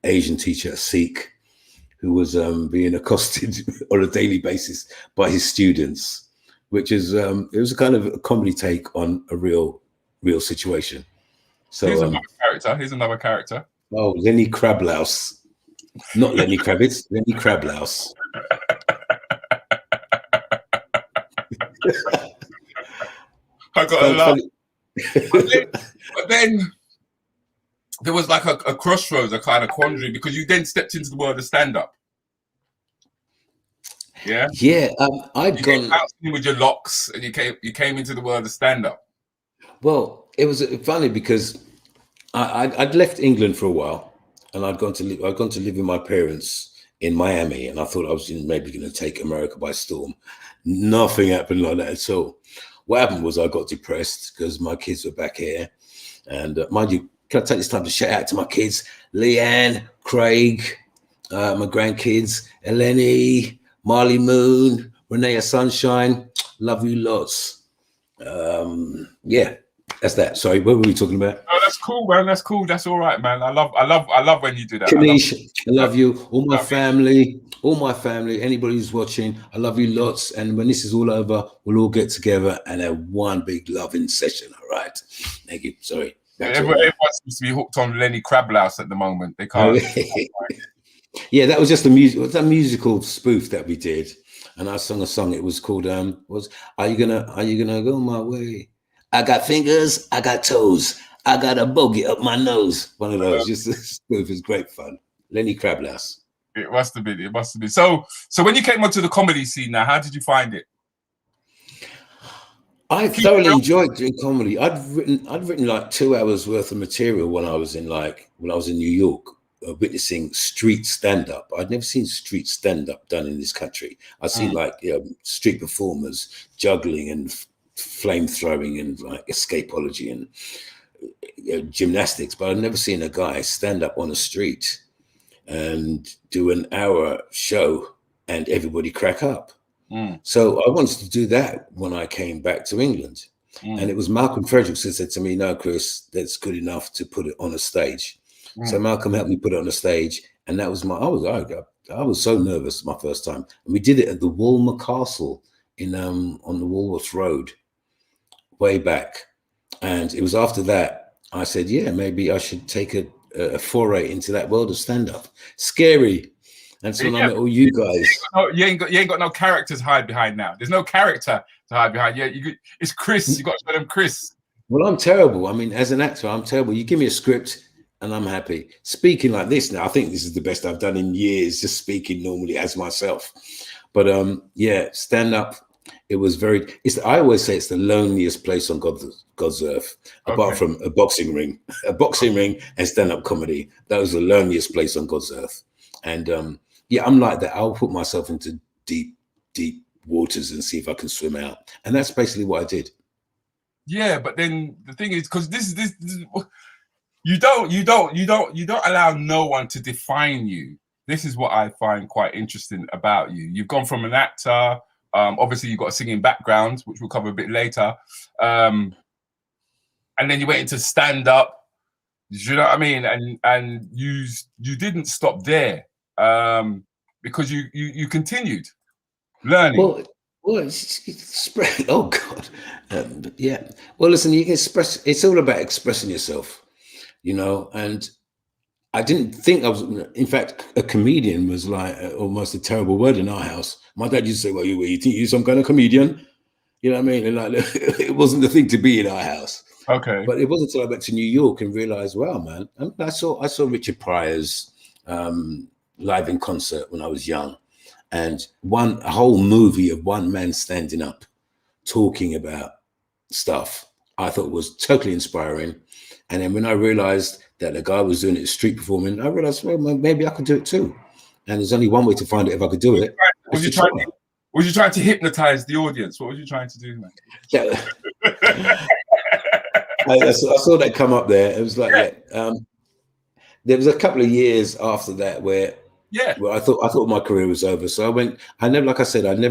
Speaker 7: Asian teacher, a Sikh, who was being accosted on a daily basis by his students, which is it was a kind of a comedy take on a real situation. So
Speaker 2: Here's another character.
Speaker 7: Oh, Lenny Crablouse. Not Lenny Kravitz, Lenny Crablouse.
Speaker 2: I got a laugh. But then there was like a crossroads, a kind of quandary, because you then stepped into the world of stand-up. Yeah?
Speaker 7: Yeah, I'd gone
Speaker 2: out with your locks and you came into the world of stand-up.
Speaker 7: Well, it was funny because I'd left England for a while. And I'd gone to live with my parents in Miami, and I thought I was maybe going to take America by storm. Nothing happened like that at all. What happened was I got depressed because my kids were back here. And mind you, can I take this time to shout out to my kids, Leanne, Craig, my grandkids, Eleni, Marley Moon, Renea Sunshine. Love you lots. Yeah. That's that. Sorry, what were we talking about?
Speaker 2: Oh, that's cool, man. That's cool. That's all right, man. I love when you do that.
Speaker 7: Kanish, I love you. All my family, anybody who's watching, I love you lots. And when this is all over, we'll all get together and have one big loving session. All right. Thank you. Sorry.
Speaker 2: Everyone seems to be hooked on Lenny Crablouse at the moment. They can't.
Speaker 7: Yeah, that was just a musical spoof that we did. And I sung a song. It was called Are you gonna go my way? I got fingers, I got toes, I got a bogey up my nose. One of those, just a spoof is great fun. Lenny Crablouse.
Speaker 2: It must have been. So when you came onto the comedy scene now, how did you find it?
Speaker 7: I thoroughly enjoyed doing comedy. I'd written like 2 hours worth of material when I was in New York, witnessing street stand-up. I'd never seen street stand-up done in this country. I'd seen street performers juggling and flame throwing and like escapology and gymnastics, but I'd never seen a guy stand up on a street and do an hour show and everybody crack up. So I wanted to do that when I came back to England. And it was Malcolm Frederick who said to me, no, Chris, that's good enough to put it on a stage. So Malcolm helped me put it on a stage, and that was I was so nervous my first time. And we did it at the Walmer Castle in on the Walworth Road way back. And it was after that I said, yeah, maybe I should take a foray into that world of stand-up. Scary. And so when I met all you guys,
Speaker 2: you ain't got no characters to hide behind now. There's no character to hide behind. It's Chris. You got to show them Chris.
Speaker 7: Well, I'm terrible. I mean, as an actor, I'm terrible. You give me a script and I'm happy. Speaking like this now, I think this is the best I've done in years, just speaking normally as myself. But yeah, stand up. it was very. I always say it's the loneliest place on God's earth, apart from a boxing ring, and stand-up comedy. That was the loneliest place on God's earth. And yeah, I'm like that. I'll put myself into deep waters and see if I can swim out. And that's basically what I did.
Speaker 2: Yeah, but then the thing is, because this you don't allow no one to define you. This is what I find quite interesting about you. You've gone from an actor, obviously you've got a singing background, which we'll cover a bit later, and then you went into stand-up. You know what I mean? And you didn't stop there, because you continued learning.
Speaker 7: Well, it's oh God, yeah. Well, listen, you can express. It's all about expressing yourself, you know. And I didn't think I was. In fact, a comedian was like almost a terrible word in our house. My dad used to say, "Well, you think you're some kind of comedian?" You know what I mean? And like, it wasn't the thing to be in our house.
Speaker 2: Okay.
Speaker 7: But it wasn't until I went to New York and realized, wow, man, I saw Richard Pryor's live in concert when I was young. And a whole movie of one man standing up, talking about stuff, I thought was totally inspiring. And then when I realized that the guy was doing it street performing, I realized, well, maybe I could do it too. And there's only one way to find it if I could do it.
Speaker 2: Was you trying to hypnotize the audience? What was you trying to do, man?
Speaker 7: Yeah. I saw that come up there. It was like, there was a couple of years after that where I thought my career was over. So I never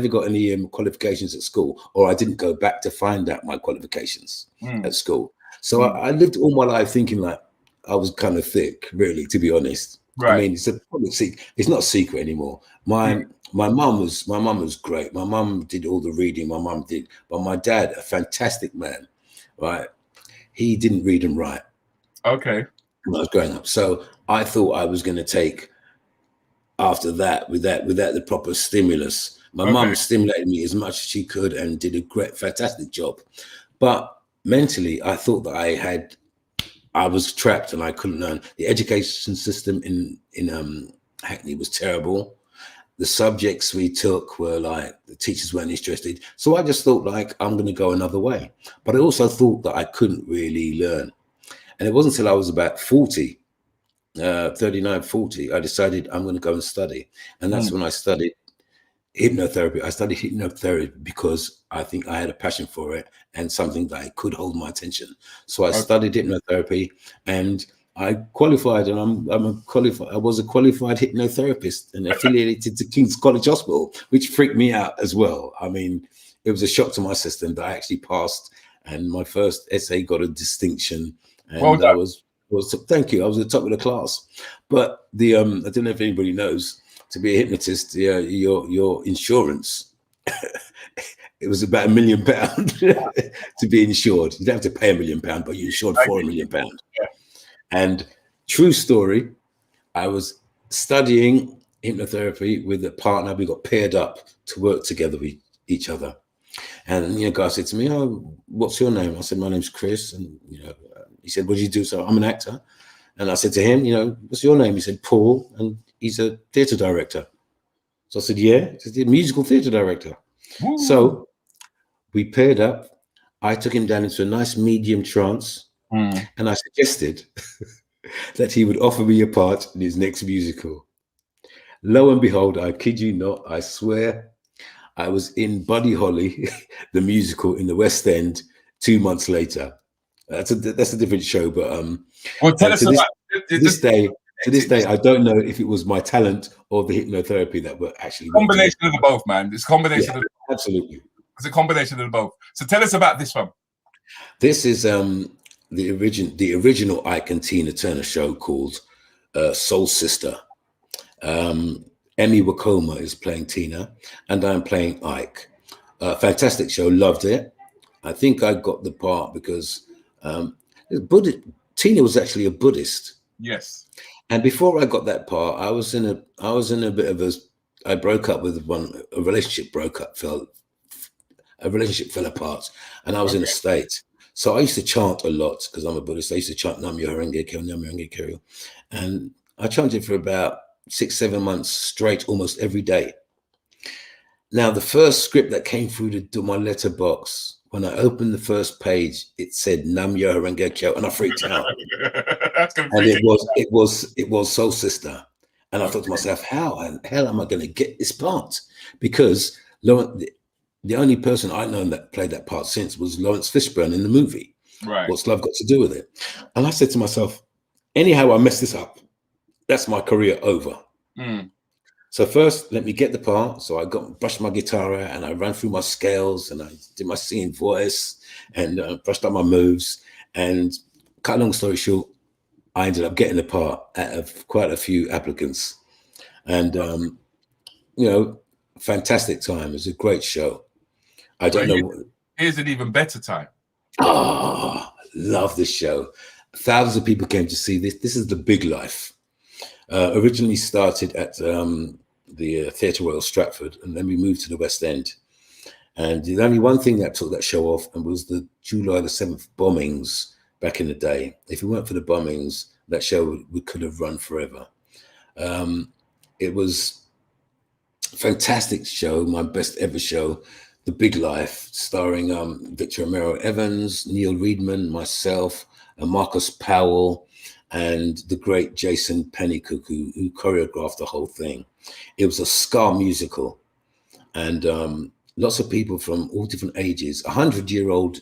Speaker 7: got any qualifications at school, or I didn't go back to find out my qualifications at school. So I lived all my life thinking like I was kind of thick, really, to be honest. Right. I mean, it's a public secret. It's not a secret anymore. My mum was great. My mum did all the reading. My mum did, but my dad, a fantastic man, right? He didn't read and write.
Speaker 2: Okay.
Speaker 7: When I was growing up, so I thought I was going to take. After that, without the proper stimulus, my mum stimulated me as much as she could and did a fantastic job. But mentally, I thought that I was trapped and I couldn't learn. The education system in Hackney was terrible. The subjects we took were like the teachers weren't interested. So I just thought like I'm going to go another way. But I also thought that I couldn't really learn. And it wasn't until I was about 40. 39, 40, I decided I'm going to go and study. And that's when I studied hypnotherapy. I studied hypnotherapy because I think I had a passion for it and something that I could hold my attention. So I studied hypnotherapy and I qualified, and I was a qualified hypnotherapist and affiliated to King's College Hospital, which freaked me out as well. I mean, it was a shock to my system that I actually passed, and my first essay got a distinction. And thank you. I was at the top of the class. But I don't know if anybody knows, to be a hypnotist, your insurance, it was about £1 million to be insured. You don't have to pay £1 million, but you insured for £1 million. Yeah. And true story, I was studying hypnotherapy with a partner. We got paired up to work together with each other. And guy said to me, "Oh, what's your name?" I said, "My name's Chris." And he said, "What do you do?" So I'm an actor. And I said to him, "What's your name?" He said, "Paul," and he's a theatre director. So I said, "Yeah." He's a musical theatre director. Ooh. So we paired up. I took him down into a nice medium trance, and I suggested that he would offer me a part in his next musical. Lo and behold, I kid you not, I swear, I was in Buddy Holly, the musical in the West End, 2 months later. That's a different show, but
Speaker 2: well, tell us about
Speaker 7: to this day, I don't know if it was my talent or the hypnotherapy that were actually
Speaker 2: combination of the both, man. It's a combination of the both.
Speaker 7: Absolutely.
Speaker 2: It's a combination of the both. So tell us about this one.
Speaker 7: This is the original Ike and Tina Turner show called Soul Sister. Emmy Wakoma is playing Tina, and I'm playing Ike. Fantastic show, loved it. I think I got the part because Tina was actually a Buddhist.
Speaker 2: Yes.
Speaker 7: And before I got that part, I was in a bit of I broke up with a relationship fell apart, and I was in a state. So I used to chant a lot because I'm a Buddhist. I used to chant Nam Myoho Renge Kyo, Nam Myoho Renge Kyo, and I chanted for about 6-7 months straight, almost every day. Now, the first script that came through my letterbox, when I opened the first page, it said Nam Yo Harengekyo, and I freaked out.
Speaker 2: That's gonna
Speaker 7: And
Speaker 2: freak
Speaker 7: it was Soul Sister. And I thought to myself, how in hell am I going to get this part? Because the only person I know that played that part since was Lawrence Fishburne in the movie.
Speaker 2: Right.
Speaker 7: What's love got to do with it? And I said to myself, anyhow I mess this up, that's my career over.
Speaker 2: Mm.
Speaker 7: So first, let me get the part. So I brushed my guitar out and I ran through my scales and I did my singing voice and brushed up my moves. And cut a long story short, I ended up getting the part out of quite a few applicants. And, you know, fantastic time. It was a great show. I don't know.
Speaker 2: Here's an even better time.
Speaker 7: Oh, love this show. Thousands of people came to see this. This is The Big Life. Originally started at the Theatre Royal Stratford, and then we moved to the West End. And the only one thing that took that show off and was the July the 7th bombings back in the day. If it weren't for the bombings, that show we could have run forever. It was a fantastic show, my best ever show, The Big Life, starring Victor Romero Evans, Neil Reedman, myself, and Marcus Powell, and the great Jason Pennycook, who choreographed the whole thing. It was a ska musical, and lots of people from all different ages. 100-year-old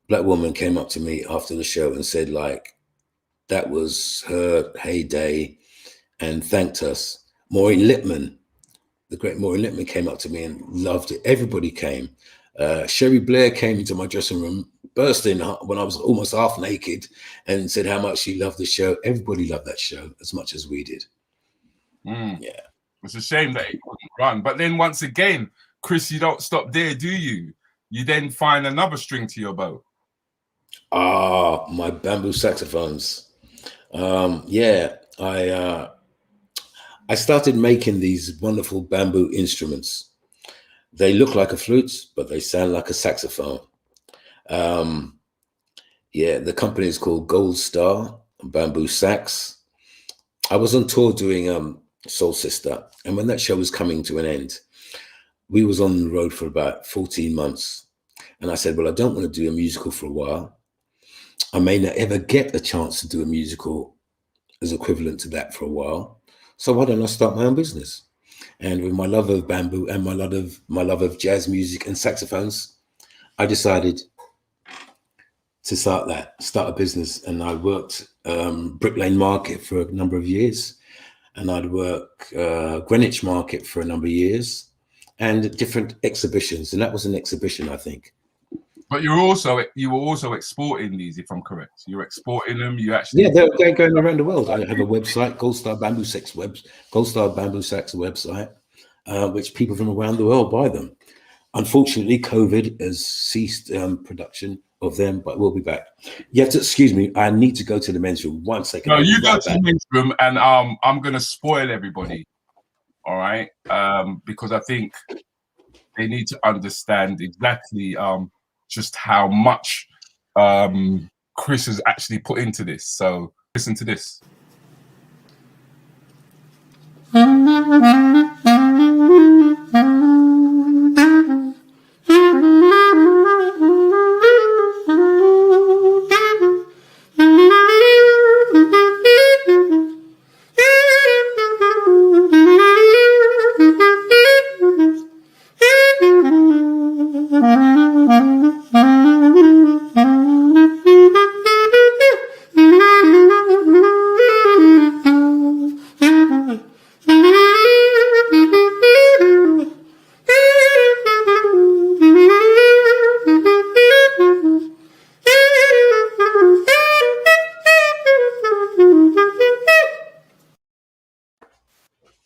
Speaker 7: black woman came up to me after the show and said, like, that was her heyday, and thanked us. Maureen Lipman, the great Maureen Lipman, came up to me and loved it. Everybody came. Sherry Blair came into my dressing room, burst in when I was almost half naked, and said how much she loved the show. Everybody loved that show as much as we did.
Speaker 2: Mm.
Speaker 7: Yeah.
Speaker 2: It's a shame that it couldn't run. But then once again, Chris, you don't stop there, do you? You then find another string to your bow.
Speaker 7: Ah, my bamboo saxophones. Yeah, I started making these wonderful bamboo instruments. They look like a flute, but they sound like a saxophone. Yeah, the company is called Gold Star Bamboo Sax. I was on tour doing Soul Sister, and when that show was coming to an end, we was on the road for about 14 months. And I said, well, I don't want to do a musical for a while. I may not ever get a chance to do a musical as equivalent to that for a while. So why don't I start my own business? And with my love of bamboo and my love of jazz music and saxophones, I decided to start a business. And I worked Brick Lane Market for a number of years, and I'd work Greenwich Market for a number of years, and different exhibitions. And that was an exhibition, I think.
Speaker 2: But you were also exporting these, if I'm correct. You're exporting them. You actually
Speaker 7: they're going around the world. I have a website, Gold Star Bamboo Sax website, which people from around the world buy them. Unfortunately, COVID has ceased production of them, but we'll be back. You have to excuse me. I need to go to the men's room. 1 second.
Speaker 2: No, you go to the men's room, and I'm gonna spoil everybody. All right, because I think they need to understand exactly just how much Chris has actually put into this. So listen to this.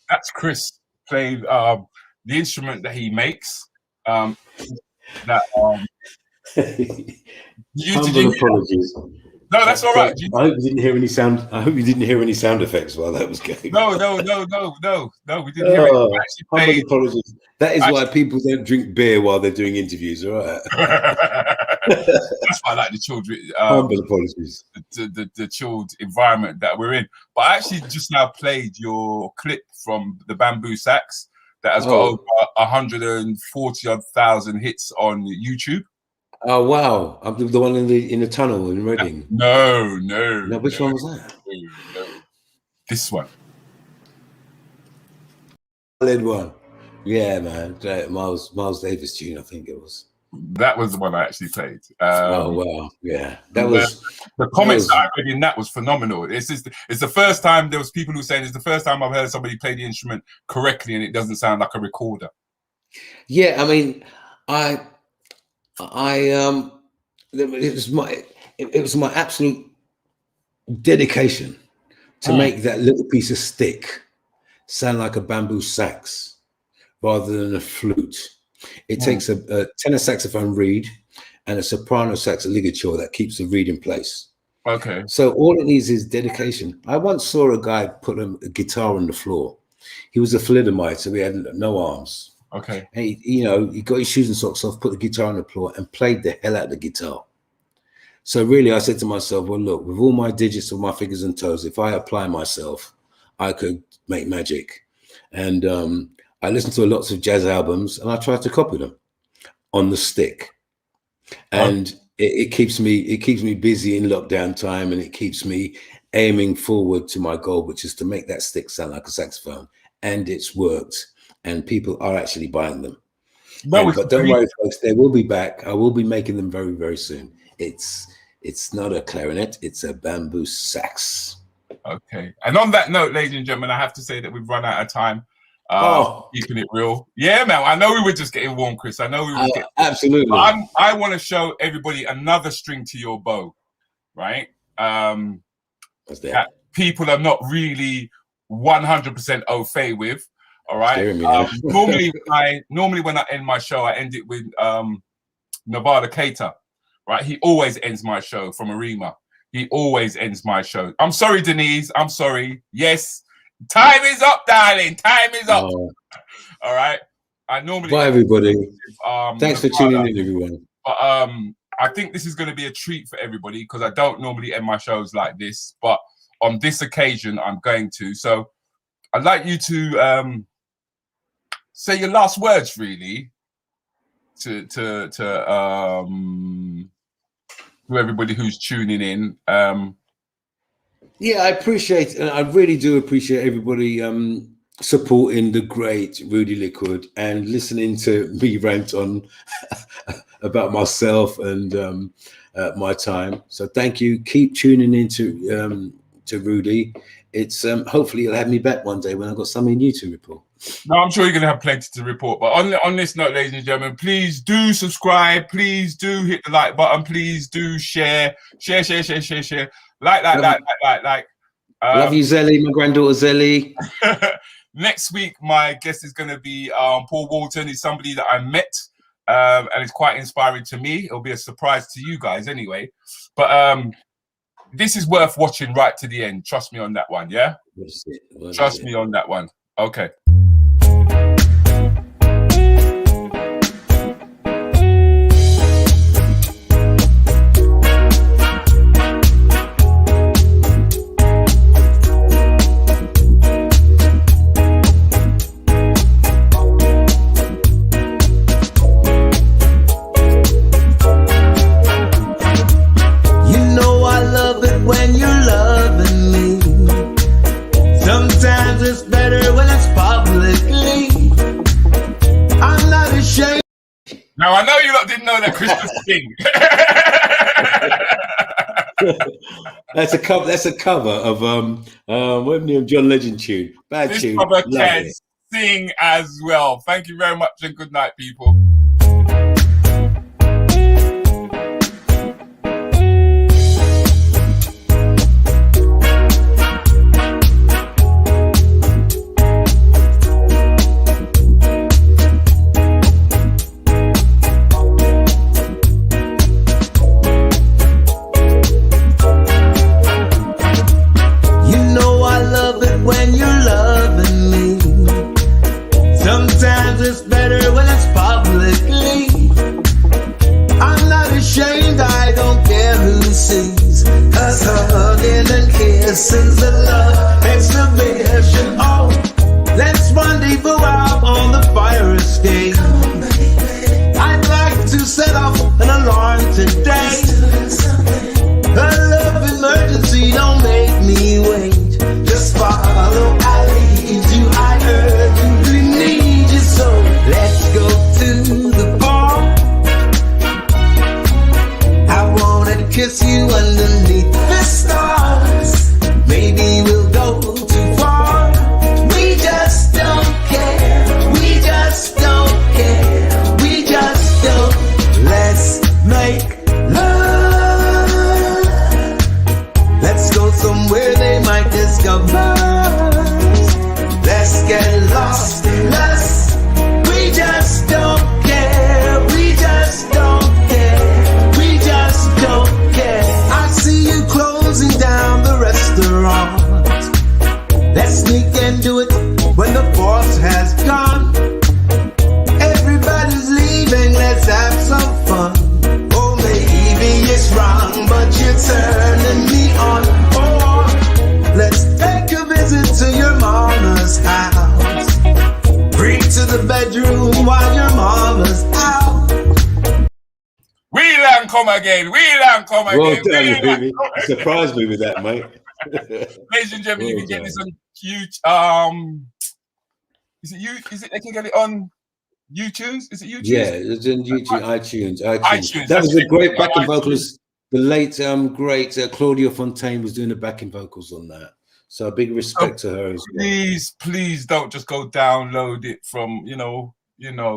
Speaker 2: That's Chris playing the instrument that he makes.
Speaker 7: Humble apologies.
Speaker 2: No, that's all right.
Speaker 7: I hope you didn't hear any sound. I hope you didn't hear any sound effects while that was going.
Speaker 2: No, we didn't hear it.
Speaker 7: Humble apologies. That is why people don't drink beer while they're doing interviews. All right.
Speaker 2: That's why I like the children.
Speaker 7: Humble apologies.
Speaker 2: The chilled environment that we're in. But I actually just now played your clip from the bamboo sax. that has got over 140,000 hits on YouTube.
Speaker 7: Oh wow! I'm the one in the tunnel in Reading.
Speaker 2: No.
Speaker 7: Which one was that?
Speaker 2: No. This one.
Speaker 7: Solid one. Yeah, man. Miles Davis tune, I think it was.
Speaker 2: That was the one I actually played.
Speaker 7: Oh wow! Yeah, that was
Speaker 2: the comments that I read in that was phenomenal. It's the first time there was people who were saying it's the first time I've heard somebody play the instrument correctly and it doesn't sound like a recorder.
Speaker 7: Yeah, I mean, it was my absolute dedication to make that little piece of stick sound like a bamboo sax rather than a flute. It takes a tenor saxophone reed and a soprano sax ligature that keeps the reed in place.
Speaker 2: Okay.
Speaker 7: So all it needs is dedication. I once saw a guy put a guitar on the floor. He was a thalidomide, so he had no arms.
Speaker 2: Okay.
Speaker 7: And he got his shoes and socks off, put the guitar on the floor, and played the hell out of the guitar. So really, I said to myself, well, look, with all my digits of my fingers and toes, if I apply myself, I could make magic. And I listened to lots of jazz albums, and I tried to copy them on the stick. And it keeps me busy in lockdown time, and it keeps me aiming forward to my goal, which is to make that stick sound like a saxophone. And it's worked. And people are actually buying them. But don't worry, folks, they will be back. I will be making them very, very soon. It's not a clarinet, it's a bamboo sax.
Speaker 2: Okay. And on that note, ladies and gentlemen, I have to say that we've run out of time. Keeping it real. Yeah, man. I know we were just getting warm, Chris. I know we were
Speaker 7: absolutely.
Speaker 2: I want to show everybody another string to your bow, right? That people are not really 100% au fait with. All right. Normally when I end my show, I end it with Nevada Cater, right? He always ends my show from Arima. He always ends my show. I'm sorry, Denise. I'm sorry. Yes, time is up, darling. Time is up. All right. I normally.
Speaker 7: Bye, everybody. Thanks for tuning in, everyone.
Speaker 2: But I think this is going to be a treat for everybody because I don't normally end my shows like this, but on this occasion, I'm going to. So I'd like you to say your last words, really, to everybody who's tuning in.
Speaker 7: Yeah, I really do appreciate everybody supporting the great Rudi Lickwood and listening to me rant on about myself and my time. So thank you. Keep tuning into to Rudi. It's hopefully you'll have me back one day when I've got something new to report.
Speaker 2: No, I'm sure you're going to have plenty to report. But on this note, ladies and gentlemen, please do subscribe. Please do hit the like button. Please do share. Like.
Speaker 7: Love you, Zelly, my granddaughter Zelly.
Speaker 2: Next week, my guest is going to be Paul Walton. He's somebody that I met, and it's quite inspiring to me. It'll be a surprise to you guys anyway. But this is worth watching right to the end. Trust me on that one, yeah? Trust me on that one. Okay. Now I know you lot didn't know that Christmas thing.
Speaker 7: That's a cover of John Legend tune. Bad
Speaker 2: this
Speaker 7: tune.
Speaker 2: This can sing as well. Thank you very much and good night, people.
Speaker 8: Hugging and kissing the love exhibition. Oh, Let's rendezvous out on the fire escape. I'd like to set off an alarm today. A love emergency, don't make me wait. Just follow, I lead you, I urgently need you. So let's go to the bar. I wanna kiss you underneath the stars. Maybe we'll go too far. We just don't care. We just don't care. We just don't. Let's make love. Let's go somewhere they might discover us. Let's get lost in us. We just don't care. We just don't care. We just don't care. I see you closing down the restaurant. Let's sneak and do it when the boss has gone. Everybody's leaving, let's have some fun. Oh, maybe it's wrong, but you're turning me on. Oh, let's take a visit to your mama's house. Bring to the bedroom while your mama's out.
Speaker 2: Wheel and come again. Wheel and come
Speaker 7: Well
Speaker 2: again.
Speaker 7: done,
Speaker 2: Wheel and
Speaker 7: baby.
Speaker 2: come again.
Speaker 7: Surprised me with that, mate.
Speaker 2: Ladies and gentlemen, you
Speaker 7: Well
Speaker 2: can get
Speaker 7: done.
Speaker 2: this on YouTube. Is it they can get it on YouTube? Is it YouTube?
Speaker 7: Yeah, it's in YouTube, iTunes.
Speaker 2: iTunes,
Speaker 7: That was
Speaker 2: that's
Speaker 7: a
Speaker 2: it.
Speaker 7: great backing
Speaker 2: iTunes.
Speaker 7: vocals. The late, great Claudia Fontaine was doing the backing vocals on that. So a big respect to her as well.
Speaker 2: Please don't just go download it from,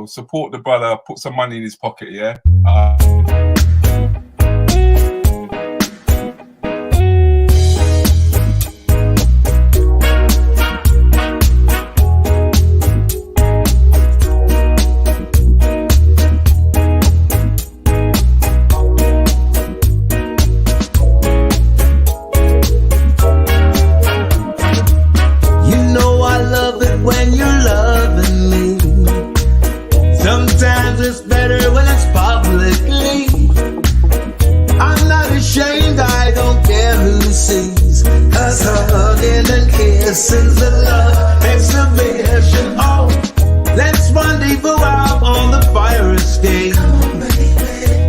Speaker 2: support the brother, put some money in his pocket, yeah?
Speaker 8: You know I love it when you're loving me. Sometimes it's better when it's publicly. I'm not ashamed, I don't care who sees us hugging and kissing. The love exhibition. Oh, let's rendezvous out on the fire escape.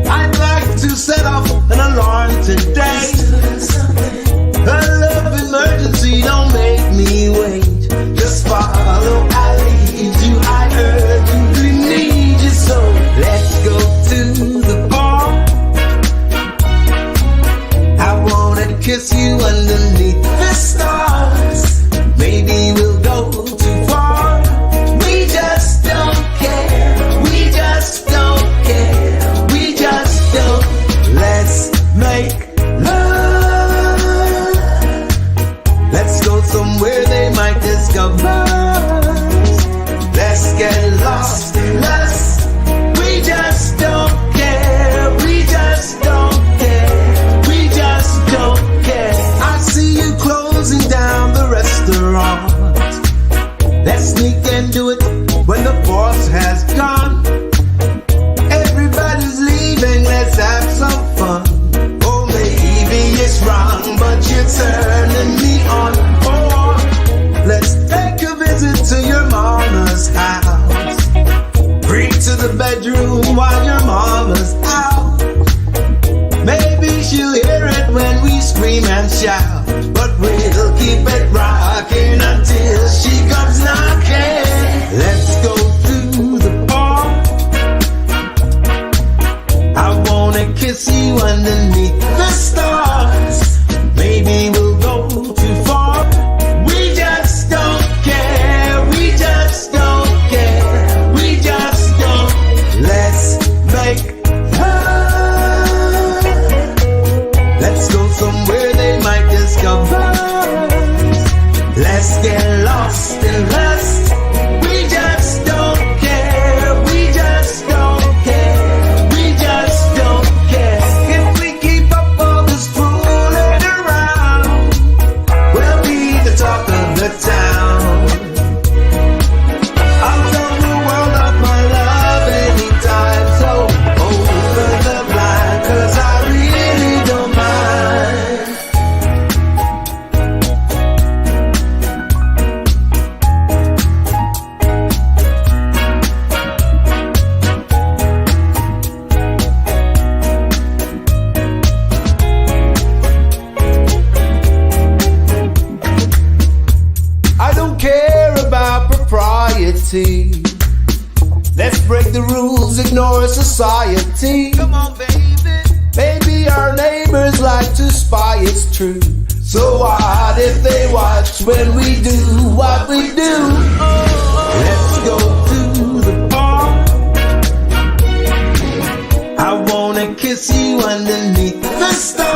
Speaker 8: I'd like to set off an alarm today. A love emergency, don't make me wait. Just follow, I lead you, I urgently need you. So let's go to the bar. I wanna kiss you underneath the stars. Maybe we'll go too far. We just don't care. We just don't care. We just don't. Let's make love. Let's go somewhere they might discover us. Let's get lost in us. We just don't care. We just don't care. We just don't care. I see you closing down the restaurant. Let's sneak and do it when the boss has gone. Everybody's leaving, let's have some fun. Oh, maybe it's wrong, but you're turning me on. Oh, let's take a visit to your mama's house. Bring to the bedroom while your mama's out. Maybe she'll hear it when we scream and shout, but we'll keep it rocking until she comes knocking. Let's go to the bar. I wanna kiss you underneath the stars. Maybe we'll go too far. We just don't care. We just don't care. We just don't. Let's make love. Let's go somewhere they might discover us. Let's get lost in lust. We just don't care. We just don't care. We just don't care. If we keep party. Let's break the rules, ignore society. Come on, baby. Maybe our neighbors like to spy, it's true. So what if they watch when we do what we do? Let's go to the bar. I wanna kiss you underneath the stars.